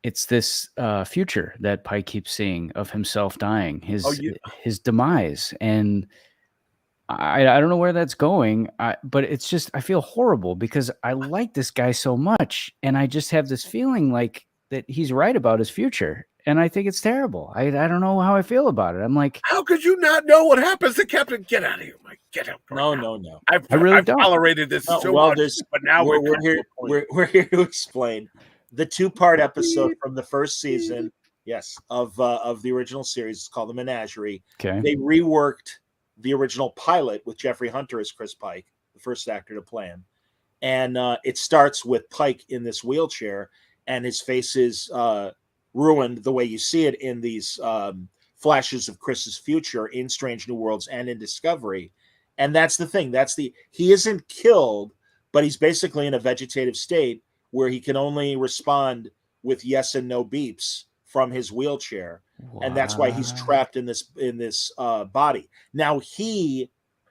It's this future that Pike keeps seeing of himself dying, his demise. And I don't know where that's going, but it's just, I feel horrible because I like this guy so much. And I just have this feeling like, that he's right about his future, and I think it's terrible. I don't know how I feel about it. I'm like, how could you not know what happens to Captain? Get out of here, Mike! Get out! No. I really don't. Tolerated this so much, but now we're here. We're here to explain the 2-part episode from the first season. Yes, of the original series. It's called The Menagerie. Okay. They reworked the original pilot with Jeffrey Hunter as Chris Pike, the first actor to play him, and it starts with Pike in this wheelchair. And his face is ruined the way you see it in these flashes of Chris's future in Strange New Worlds and in Discovery. And that's the thing. He isn't killed, but he's basically in a vegetative state where he can only respond with yes and no beeps from his wheelchair. Wow. And that's why he's trapped in this body. Now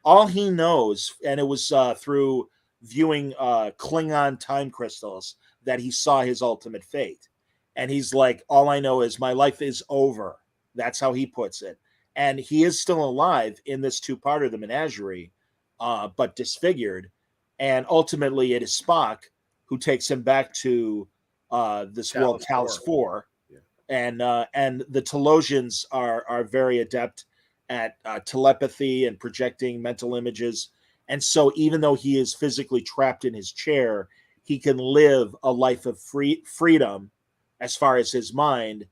all he knows, and it was through viewing Klingon time crystals, that he saw his ultimate fate. And he's like, all I know is my life is over. That's how he puts it. And he is still alive in this 2-parter, The Menagerie, but disfigured. And ultimately it is Spock who takes him back to this world, Talos 4. Yeah. And the Telosians are very adept at telepathy and projecting mental images. And so even though he is physically trapped in his chair, he can live a life of freedom as far as his mind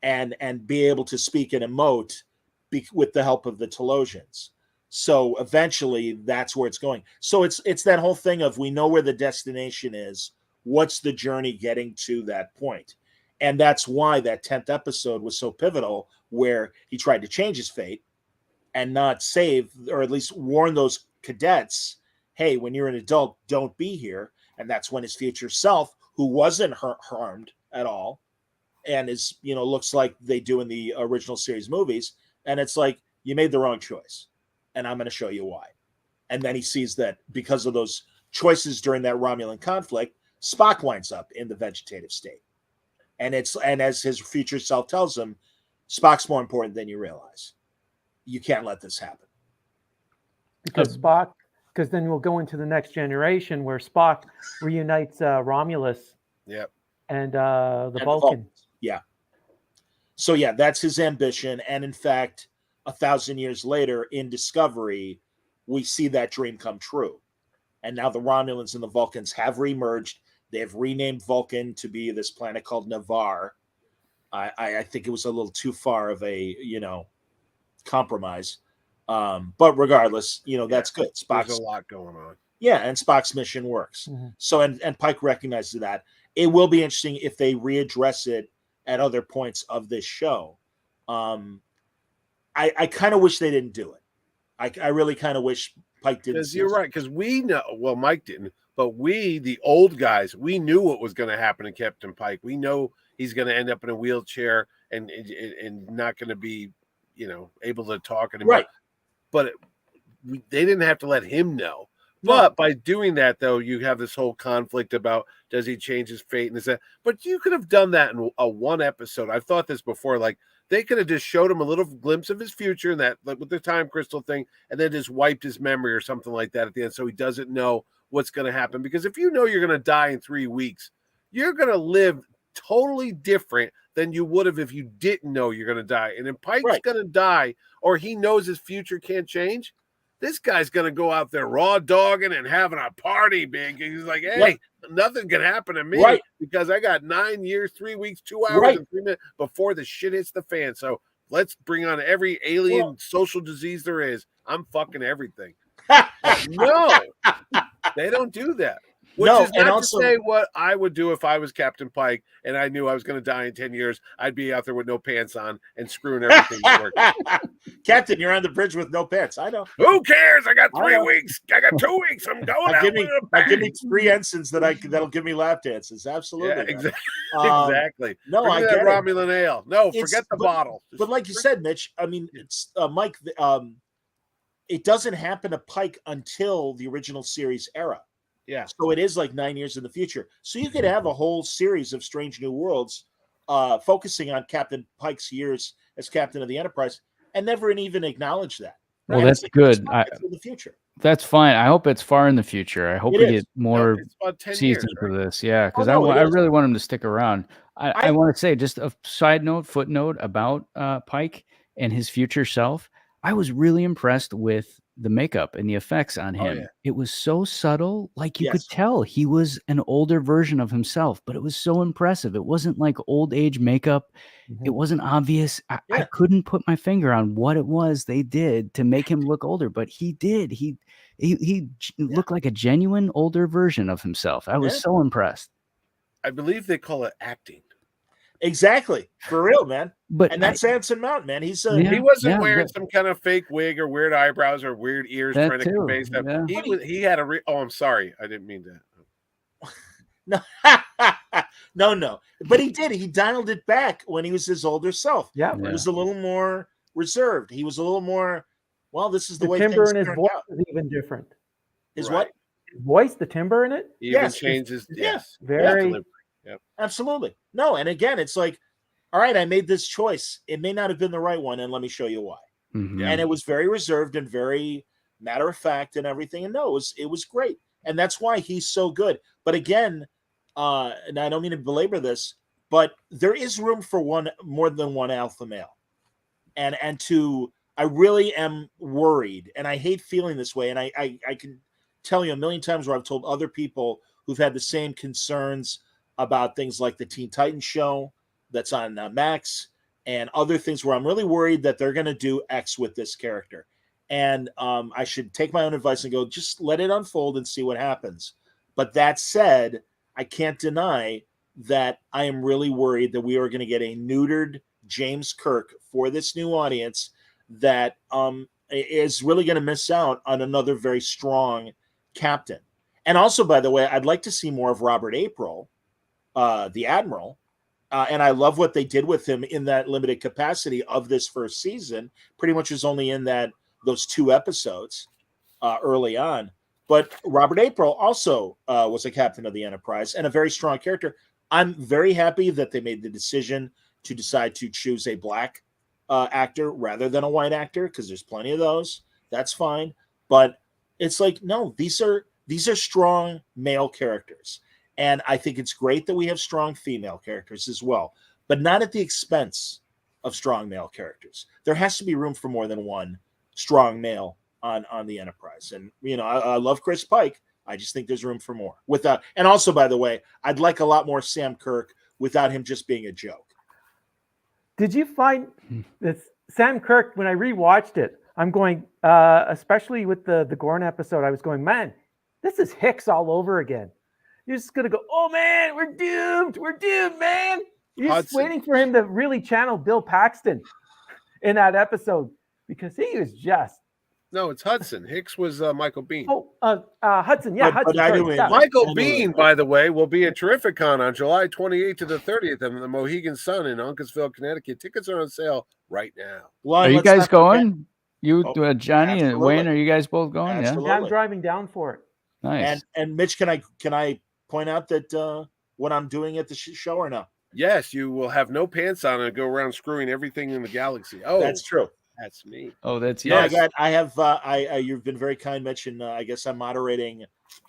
and be able to speak and emote with the help of the Telosians. So eventually that's where it's going. So it's that whole thing of we know where the destination is. What's the journey getting to that point? And that's why that 10th episode was so pivotal, where he tried to change his fate and not save, or at least warn those cadets, hey, when you're an adult, don't be here. And that's when his future self, who wasn't harmed at all, and is, looks like they do in the original series movies. And it's like, you made the wrong choice. And I'm going to show you why. And then he sees that because of those choices during that Romulan conflict, Spock winds up in the vegetative state. And as his future self tells him, Spock's more important than you realize. You can't let this happen. Because then we'll go into the next generation where Spock reunites Romulus Yep. and the And Vulcan. Yeah. So yeah, that's his ambition. And in fact, 1,000 years later in Discovery, we see that dream come true. And now the Romulans and the Vulcans have remerged. They have renamed Vulcan to be this planet called Navarre. I think it was a little too far of a, compromise. But regardless, that's good. There's a lot going on. Yeah, and Spock's mission works. Mm-hmm. So, and Pike recognizes that. It will be interesting if they readdress it at other points of this show. I kind of wish they didn't do it. I really kind of wish Pike didn't. Because you're right. Because we know, well, Mike didn't, but we, the old guys, we knew what was going to happen to Captain Pike. We know he's going to end up in a wheelchair and not going to be, able to talk anymore. Right. But they didn't have to let him know. But by doing that, though, you have this whole conflict about does he change his fate and this that. But you could have done that in a one episode. I've thought this before. Like they could have just showed him a little glimpse of his future and that, like with the time crystal thing, and then just wiped his memory or something like that at the end, so he doesn't know what's going to happen. Because if you know you're going to die in 3 weeks, you're going to live totally different than you would have if you didn't know you're going to die. And if Pike's going to die, or he knows his future can't change, this guy's going to go out there raw dogging and having a party, big. He's like, hey, nothing can happen to me because I got 9 years, 3 weeks, 2 hours, and 3 minutes before the shit hits the fan. So let's bring on every alien social disease there is. I'm fucking everything. No, they don't do that. Which is not to say what I would do if I was Captain Pike and I knew I was going to die in 10 years. I'd be out there with no pants on and screwing everything to work. Captain, you're on the bridge with no pants. I know. Who cares? I got 3 weeks. I got 2 weeks. I'm going out. Give me 3 ensigns that'll give me lap dances. Absolutely. Yeah, exactly. No, Bring I that get Romulan ale. No, forget the bottle. But like you said, Mitch, I mean, it's Mike. It doesn't happen to Pike until the original series era. Yeah. So it is like 9 years in the future. So you could have a whole series of Strange New Worlds focusing on Captain Pike's years as captain of the Enterprise and never even acknowledge that. Right? Well, that's good. In the future. That's fine. I hope it's far in the future. I hope we get more seasons of this. Yeah, because I really want him to stick around. I want to say just a side note, footnote about Pike and his future self. I was really impressed with the makeup and the effects on him. Yeah. It was so subtle, like you could tell he was an older version of himself, but it was so impressive. It wasn't like old age makeup. Mm-hmm. It wasn't obvious. I couldn't put my finger on what it was they did to make him look older, but he did. He looked like a genuine older version of himself. I was so impressed. I believe they call it acting. Exactly, for real, man. And that's Anson Mount, man. He's he wasn't wearing some kind of fake wig or weird eyebrows or weird ears trying to convey stuff. Yeah. He had I'm sorry, I didn't mean that. No. But he did. He dialed it back when he was his older self. Yeah, it was a little more reserved. He was a little more. Well, this is the way timbre things in his turned voice out. is even different. Is what? His voice, the timbre in it. Even changes. Yes, very. Yep. Absolutely. No, and again, it's like, all right, I made this choice. It may not have been the right one, and let me show you why. Mm-hmm. And it was very reserved and very matter of fact and everything. And no, it was great. And that's why he's so good. But again, and I don't mean to belabor this, but there is room for more than one alpha male. And I really am worried, and I hate feeling this way. And I can tell you a million times where I've told other people who've had the same concerns about things like the Teen Titans show that's on Max and other things where I'm really worried that they're going to do X with this character. And I should take my own advice and go, just let it unfold and see what happens. But that said, I can't deny that I am really worried that we are going to get a neutered James Kirk for this new audience that is really going to miss out on another very strong captain. And also, by the way, I'd like to see more of Robert April, the Admiral, and I love what they did with him in that limited capacity of this first season. Pretty much was only in those 2 episodes early on. But Robert April also was a captain of the Enterprise and a very strong character. I'm very happy that they made the decision to decide to choose a black actor rather than a white actor, because there's plenty of those. That's fine. But it's like, no, these are strong male characters. And I think it's great that we have strong female characters as well, but not at the expense of strong male characters. There has to be room for more than one strong male on the Enterprise. And, I love Chris Pike. I just think there's room for more. And also, by the way, I'd like a lot more Sam Kirk without him just being a joke. Did you find that Sam Kirk, when I rewatched it, I'm going, especially with the Gorn episode, I was going, man, this is Hicks all over again. You're just going to go, oh, man, we're doomed. We're doomed, man. You're just waiting for him to really channel Bill Paxton in that episode because he was just. No, it's Hudson. Hicks was Michael Biehn. Oh, Hudson. Yeah, Hudson. Michael Biehn, by the way, will be at Terrificon on July 28th to the 30th in the Mohegan Sun in Uncasville, Connecticut. Tickets are on sale right now. Well, are you guys going? Johnny and Wayne, are you guys both going? Absolutely. Yeah, I'm driving down for it. Nice. And Mitch, can I point out that what I'm doing at the show or no? Yes, you will have no pants on and go around screwing everything in the galaxy. Oh, that's true. That's me. Oh, that's yes. No, I have. You've been very kind, Mitch, and I guess I'm moderating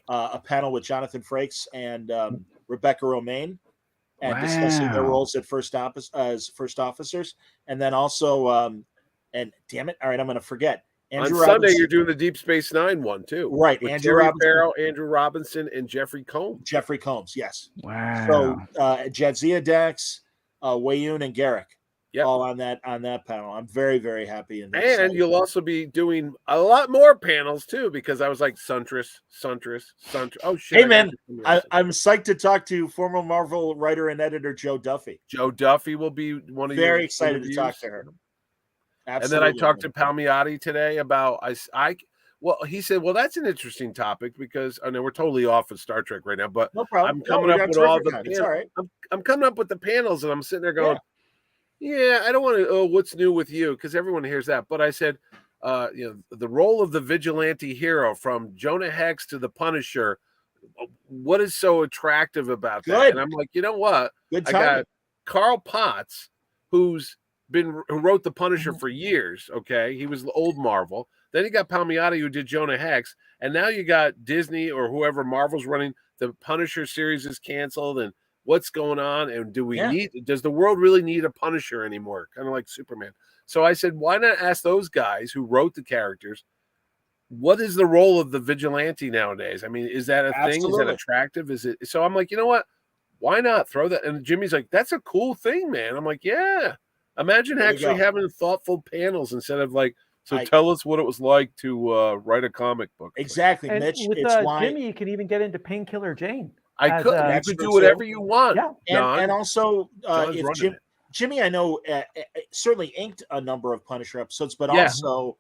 a panel with Jonathan Frakes and Rebecca Romaine, and discussing their roles at first officers, and then also, and damn it, all right, I'm going to forget. Andrew on Sunday, you're doing the Deep Space Nine one too, right? With Andrew Farrell, Andrew Robinson, and Jeffrey Combs. Jeffrey Combs, yes. Wow. So Jadzia Dax, Wayun, and Garrick. Yep. All on that panel. I'm very, very happy. And you'll also be doing a lot more panels too, because I was like Suntress. Oh shit! Hey man, I'm psyched to talk to former Marvel writer and editor Joe Duffy. Joe Duffy will be one of very excited to talk to her. And Absolutely. then I talked to Palmiotti today about well, he said, well, that's an interesting topic because I know we're totally off of Star Trek right now, but no problem. I'm coming up with all the panels. All right. I'm coming up with the panels, and I'm sitting there going. Yeah, I don't want to. Oh, what's new with you? Because everyone hears that. But I said, the role of the vigilante hero from Jonah Hex to the Punisher. What is so attractive about that? And I'm like, you know what? Good I got Carl Potts, who wrote the Punisher for years. Okay, he was old Marvel. Then you got Palmiotti, who did Jonah Hex, and now you got Disney or whoever Marvel's running. The Punisher series is canceled, and what's going on, and does the world really need a Punisher anymore? Kind of like Superman. So I said, why not ask those guys who wrote the characters, what is the role of the vigilante nowadays? I mean, is that a thing? Is that attractive? Is it? So I'm like, you know what? Why not throw that? And Jimmy's like, that's a cool thing, man. I'm like, yeah. Imagine actually having thoughtful panels instead of like, tell us what it was like to write a comic book. Exactly, and Mitch. With Jimmy, you can even get into Painkiller Jane. You could do whatever you want. Yeah. And also, if Jimmy, I know, certainly inked a number of Punisher episodes, but also,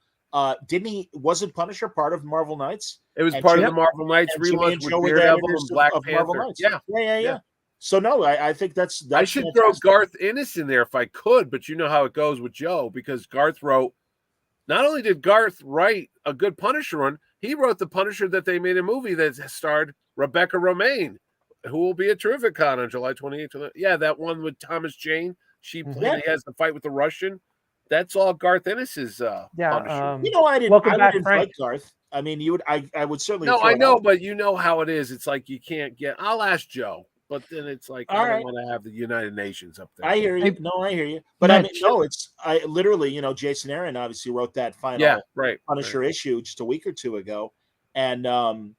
wasn't Punisher part of Marvel Knights? It was part of the Marvel Knights relaunch with Daredevil and Black Panther. Yeah. So, no, I think that's I should fantastic. throw Garth Ennis in there if I could, but you know how it goes with Joe, because Garth wrote, not only did Garth write a good Punisher run, he wrote the Punisher that they made a movie that starred Rebecca Romaine, who will be at Terrificon on July 28th. Yeah, that one with Thomas Jane. He has the fight with the Russian. That's all Garth Ennis's Punisher. I didn't invite Garth. I mean, I would certainly. No, I know, but you know how it is. It's like you can't get. I'll ask Joe, but then it's like I don't want to have the United Nations up there. I hear you. I hear you. But I mean, I literally, Jason Aaron obviously wrote that final Punisher issue just a week or two ago, and I'll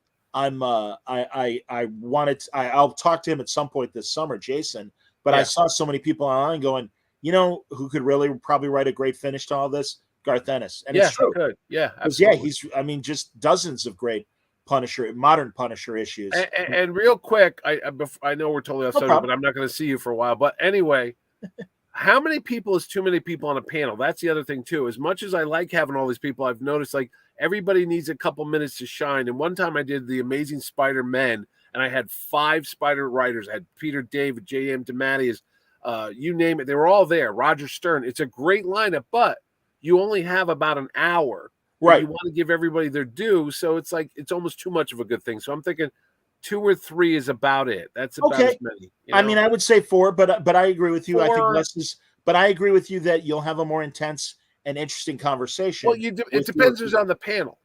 talk to him at some point this summer, Jason. But I saw so many people online going, who could really probably write a great finish to all this? Garth Ennis. And it's true. Absolutely. He's just dozens of great modern Punisher issues. And real quick, I know we're totally off subject, but I'm not going to see you for a while. But anyway, how many people is too many people on a panel? That's the other thing too. As much as I like having all these people, I've noticed like everybody needs a couple minutes to shine. And one time I did the Amazing Spider-Men, and I had 5 Spider writers. I had Peter David, J.M. DeMatteis, you name it. They were all there. Roger Stern. It's a great lineup, but you only have about an hour. Right. You want to give everybody their due. So it's like, it's almost too much of a good thing. So I'm thinking 2 or 3 is about it. That's about as many. I mean, I would say 4, but I agree with you. 4. I think less is, but I agree with you that you'll have a more intense and interesting conversation. Well, it depends who's on the panel.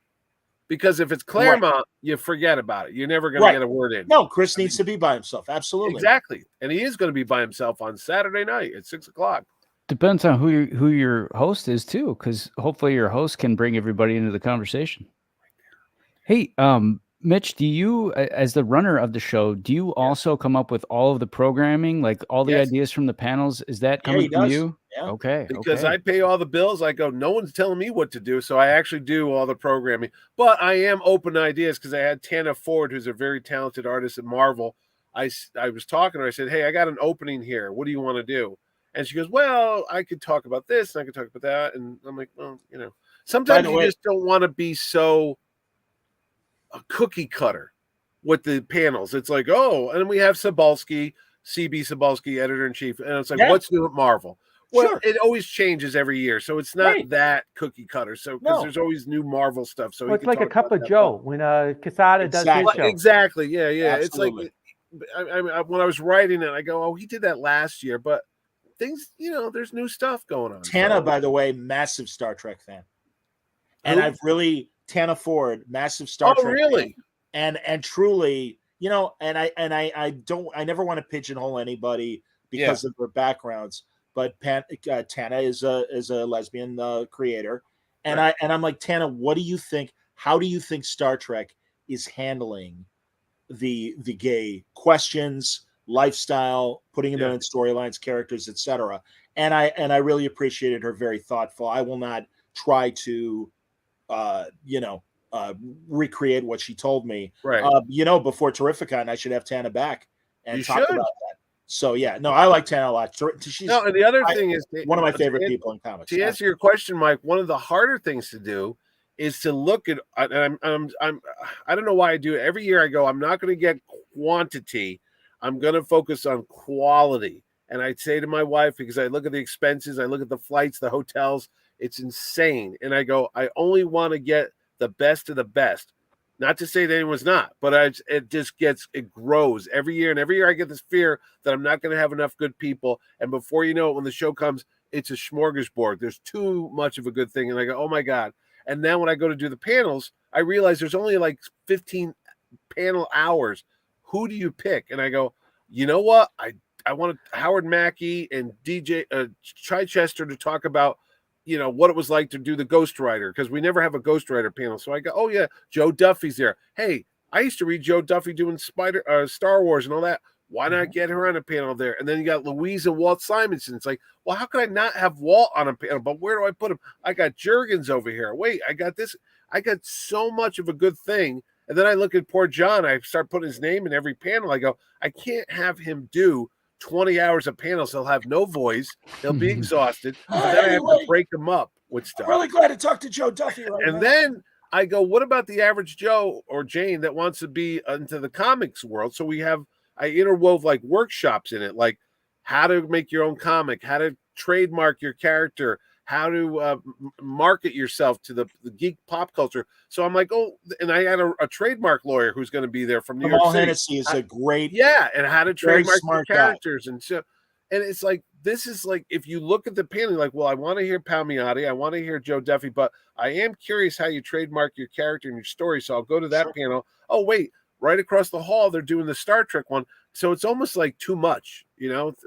Because if it's Claremont, you forget about it. You're never going to get a word in. No, Chris needs to be by himself. Absolutely. Exactly. And he is going to be by himself on Saturday night at 6:00. Depends on who your host is too, because hopefully your host can bring everybody into the conversation. Hey, Mitch, do you, as the runner of the show, do you also come up with all of the programming, like all the ideas from the panels? Is that coming from you? Yeah. Okay. Because I pay all the bills. I go, no one's telling me what to do. So I actually do all the programming. But I am open to ideas because I had Tana Ford, who's a very talented artist at Marvel. I was talking to her. I said, hey, I got an opening here. What do you want to do? And she goes, well, I could talk about this and I could talk about that. And I'm like, well, sometimes you just don't want to be so a cookie cutter with the panels. It's like, oh, and we have Cebulski, CB Cebulski, editor-in-chief. And it's like, what's new at Marvel? Well, it always changes every year. So it's not that cookie cutter. So because there's always new Marvel stuff. So it's like a cup of Joe when Quesada does his show. Exactly. Yeah. Absolutely. It's like, when I was writing it, I go, oh, he did that last year. But things, there's new stuff going on. Tana, by the way, massive Star Trek fan. And Tana Ford, massive Star Trek really? Fan. And truly, and I never want to pigeonhole anybody because of their backgrounds, but Tana is a lesbian creator. And I'm like, Tana, what do you think? How do you think Star Trek is handling the gay questions, lifestyle, putting them in storylines, characters, etc.? And I really appreciated her, very thoughtful. I will not try to recreate what she told me. Right. Before Terrificon, I should have Tana back and talk about that. So I like Tana a lot. And the other thing is one of my favorite people in comics. To answer your question, Mike, one of the harder things to do is to look at. And I don't know why I do it. Every year I go, I'm not going to get quantity. I'm going to focus on quality. And I'd say to my wife, because I look at the expenses, I look at the flights, the hotels, it's insane. And I go, I only want to get the best of the best. Not to say that anyone's not, but it grows every year. And every year I get this fear that I'm not going to have enough good people. And before you know it, when the show comes, it's a smorgasbord. There's too much of a good thing. And I go, oh my God. And then when I go to do the panels, I realize there's only like 15 panel hours. Who do you pick? And I go, you know what? I wanted Howard Mackey and DJ Chichester to talk about, what it was like to do the Ghost Rider, because we never have a Ghost Rider panel. So I go, oh yeah, Joe Duffy's there. Hey, I used to read Joe Duffy doing Star Wars and all that. Why not get her on a panel there? And then you got Louise and Walt Simonson. It's like, well, how could I not have Walt on a panel? But where do I put him? I got Jurgens over here. Wait, I got this. I got so much of a good thing. And then I look at poor John. I start putting his name in every panel. I go, I can't have him do 20 hours of panels. He'll have no voice. He'll be exhausted. And then I have to break him up with stuff. I'm really glad to talk to Joe Duffy right now. And then I go, what about the average Joe or Jane that wants to be into the comics world? So I interwove like workshops in it, like how to make your own comic, how to trademark your character, how to market yourself to the geek pop culture. So I'm like, oh, and I had a trademark lawyer who's going to be there from New York City. Hennessy is a great, and how to trademark your characters guy. And so, and it's like, this is like, if you look at the panel, like, well, I want to hear Palmiotti, I want to hear Joe Duffy, but I am curious how you trademark your character and your story. So I'll go to that panel. Oh, wait, right across the hall, they're doing the Star Trek one. So it's almost like too much,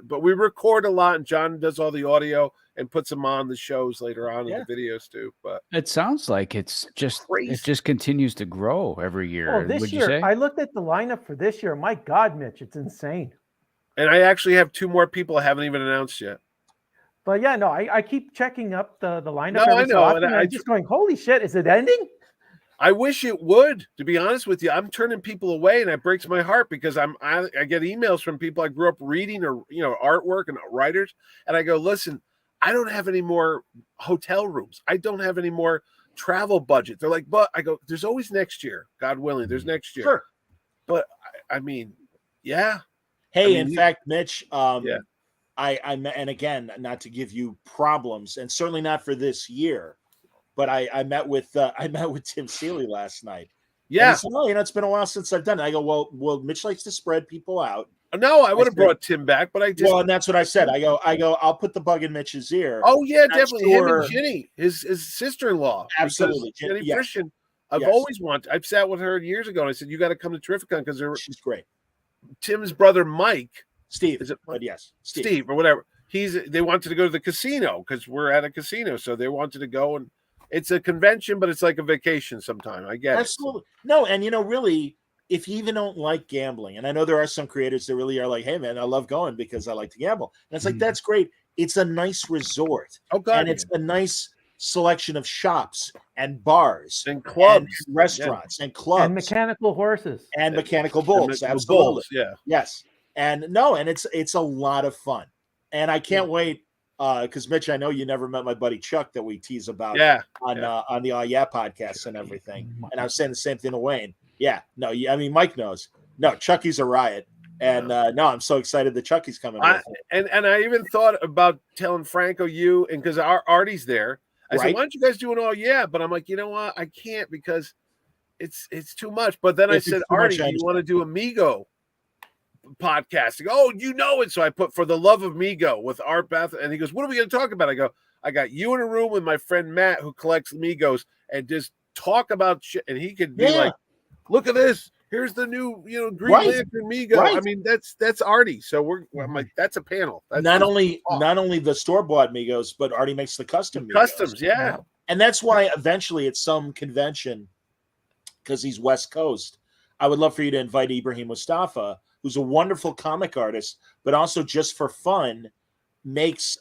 but we record a lot and John does all the audio and puts them on the shows later on in the videos too. But it sounds like it's just crazy. It just continues to grow every year. Oh, this year, I looked at the lineup for this year. My God, Mitch, it's insane. And I actually have 2 more people I haven't even announced yet. But yeah, no, I keep checking up the lineup. No, I know. And I'm just going, holy shit, is it ending? I wish it would, to be honest with you. I'm turning people away, and it breaks my heart because I get emails from people I grew up reading or artwork and writers, and I go, listen, I don't have any more hotel rooms. I don't have any more travel budget. They're like, but I go, there's always next year, God willing. There's next year. Sure. But I mean, yeah. Hey, in fact, Mitch, and again, not to give you problems, and certainly not for this year, but I met with Tim Seeley last night. Yeah. He said, oh, it's been a while since I've done it. I go, well, Mitch likes to spread people out. No, I would have brought Tim back, but I just. Well, and that's what I said. I go, I'll put the bug in Mitch's ear. Oh yeah, definitely. Him and Ginny, his sister-in-law. Absolutely, Jenny Christian. I've Yes. always wanted. I've sat with her years ago, and I said, "You got to come to Terrificon because She's great. Tim's brother Mike, Steve. is it But yes, Steve or whatever. They wanted to go to the casino because we're at a casino, so they wanted to go, and it's a convention, but it's like a vacation sometime. I get Absolutely. No, and really, if you even don't like gambling, and I know there are some creators that really are like, hey man, I love going because I like to gamble. And it's like, that's great. It's a nice resort. Oh God, and it's a nice selection of shops and bars and clubs, and restaurants and clubs And mechanical horses. and mechanical bulls. and Absolutely. bulls, yeah. Yes. And it's a lot of fun. And I can't wait. Because Mitch, I know you never met my buddy Chuck that we tease about on the Oh Yeah podcast and everything. And I was saying the same thing to Wayne. Yeah, no, I mean Mike knows. No, Chucky's a riot, and no, I'm so excited that Chucky's coming. And I even thought about telling Franco and because Artie's there. I said, why don't you guys do an All Yeah? But I'm like, you know what? I can't because it's too much. But then I said, Artie, do you want to do Amigo podcasting? Oh, you know it. So I put For the Love of Migo with Art Beth, and he goes, what are we going to talk about? I go, I got you in a room with my friend Matt who collects Migos and just talk about shit. And he could be like, look at this. Here's the new, Green Lantern Migo. Right. I mean, that's Artie. So I'm like, that's a panel. That's not only the store bought Migos, but Artie makes the custom Migos. Customs, yeah. And that's why eventually at some convention, because he's West Coast, I would love for you to invite Ibrahim Mustafa, who's a wonderful comic artist, but also just for fun makes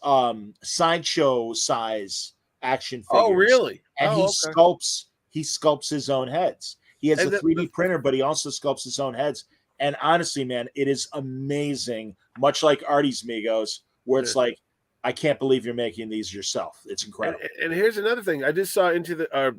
sideshow size action figures. Oh, really? And he sculpts his own heads. He has a 3D printer, but he also sculpts his own heads. And honestly, man, it is amazing. Much like Artie's Migos, where it's like, I can't believe you're making these yourself. It's incredible. And here's another thing. I just saw into the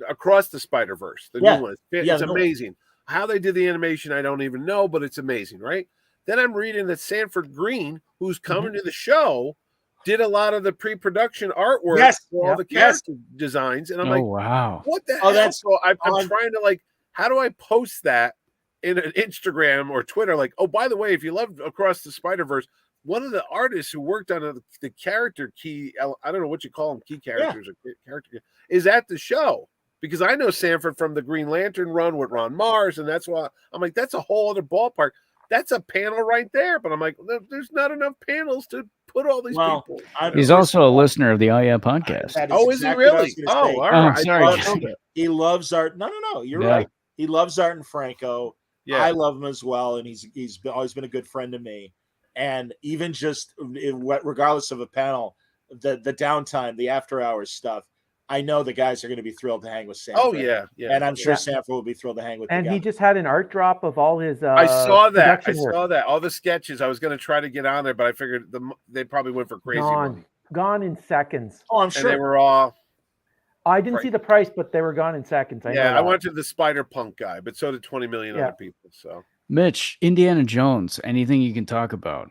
Across the Spider-Verse, the new one. It's amazing. How they did the animation, I don't even know, but it's amazing, right? Then I'm reading that Sanford Green, who's coming to the show, did a lot of the pre-production artwork for all the character designs. And I'm like, wow. What the hell? So I'm trying to how do I post that in an Instagram or Twitter? Like, oh, by the way, if you love Across the Spider-Verse, one of the artists who worked on the character key, I don't know what you call them, key characters or character, is at the show. Because I know Sanford from the Green Lantern run with Ron Mars, and that's why I'm like, that's a whole other ballpark. That's a panel right there. But I'm like, there's not enough panels to put all these people. He's also a listener of the Oh Yeah podcast. Is he really? Oh, all right. Sorry. He loves art. No. You're right. He loves Art and Franco. Yeah. I love him as well, and he's always been a good friend to me. And even just regardless of a panel, the downtime, the after hours stuff, I know the guys are going to be thrilled to hang with Sanford. Oh, yeah. And I'm sure Sanford will be thrilled to hang with And he just had an art drop of all his I saw that. All the sketches. I was going to try to get on there, but I figured they probably went for crazy money. Gone in seconds. Oh, I'm sure. And they were all... I didn't see the price, but they were gone in seconds. I went to the Spider-Punk guy, but so did 20 million other people. So, Mitch, Indiana Jones, anything you can talk about?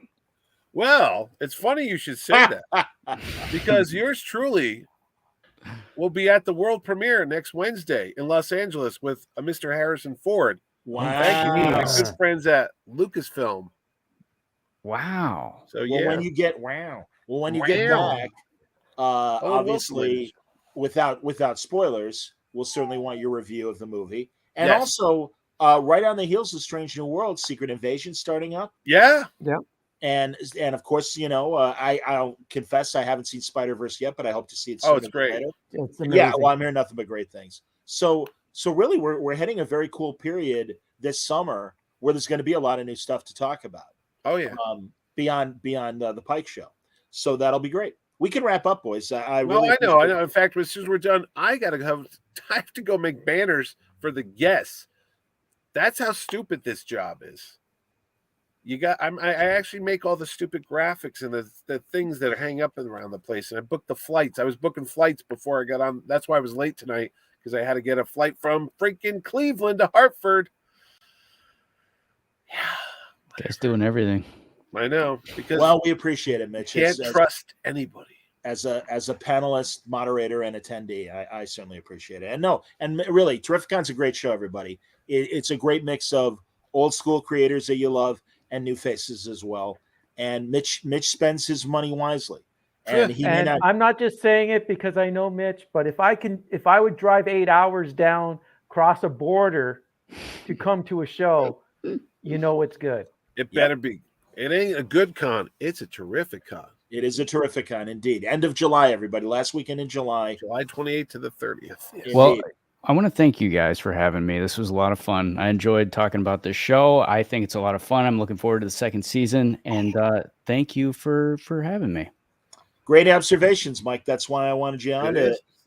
Well, it's funny you should say that because yours truly... We'll be at the world premiere next Wednesday in Los Angeles with Mr. Harrison Ford. Wow. Thank you to my good friends at Lucasfilm. Wow. So when you get back, obviously without spoilers, we'll certainly want your review of the movie. And also right on the heels of Strange New World, Secret Invasion starting up. Yeah. And of course, I'll confess I haven't seen Spider-Verse yet, but I hope to see it soon. Oh, it's great. It's amazing. Yeah, well, I'm hearing nothing but great things. So really, we're heading a very cool period this summer where there's going to be a lot of new stuff to talk about. Oh yeah. Beyond the Pike show, so that'll be great. We can wrap up, boys. I know. In fact, as soon as we're done, I have to go make banners for the guests. That's how stupid this job is. I actually make all the stupid graphics and the things that hang up around the place. And I booked the flights. I was booking flights before I got on. That's why I was late tonight, because I had to get a flight from freaking Cleveland to Hartford. Yeah. Guys doing everything. I know. Because we appreciate it, Mitch. Can't trust anybody. As a panelist, moderator, and attendee, I certainly appreciate it. And really, Terrificon's a great show, everybody. It's a great mix of old school creators that you love and new faces as well. And Mitch spends his money wisely. And I'm not just saying it because I know Mitch, but if I would drive 8 hours down cross a border to come to a show, you know it's good. It better be. It ain't a good con. It's a terrific con. It is a terrific con, indeed. End of July, everybody. Last weekend in July. July 28th to the 30th. Yes. Well, I want to thank you guys for having me. This was a lot of fun. I enjoyed talking about this show. I think it's a lot of fun. I'm looking forward to the second season. And thank you for having me. Great observations, Mike. That's why I wanted you on.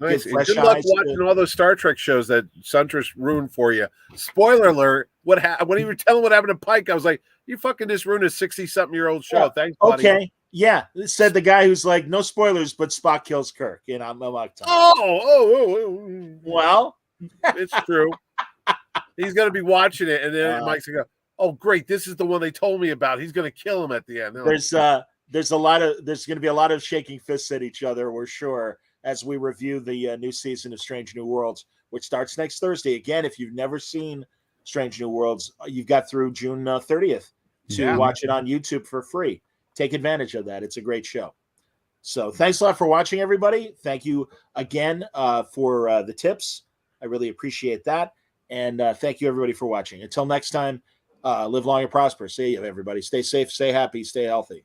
Nice. Fresh Good luck eyes watching all those Star Trek shows that Suntress ruined for you. Spoiler alert. When you were telling what happened to Pike, I was like, you fucking just ruined a 60-something-year-old show. Yeah. Thanks, buddy. Okay. Yeah. It said the guy who's like, no spoilers, but Spock kills Kirk. And I'm like, Oh. well, it's true. He's going to be watching it. And then Mike's going to go, oh, great. This is the one they told me about. He's going to kill him at the end. There's going to be a lot of shaking fists at each other, we're sure, as we review the new season of Strange New Worlds, which starts next Thursday. Again, if you've never seen Strange New Worlds, you've got through June 30th to watch it on YouTube for free. Take advantage of that. It's a great show. So thanks a lot for watching, everybody. Thank you again for the tips. I really appreciate that. And thank you, everybody, for watching. Until next time, live long and prosper. See you, everybody. Stay safe, stay happy, stay healthy.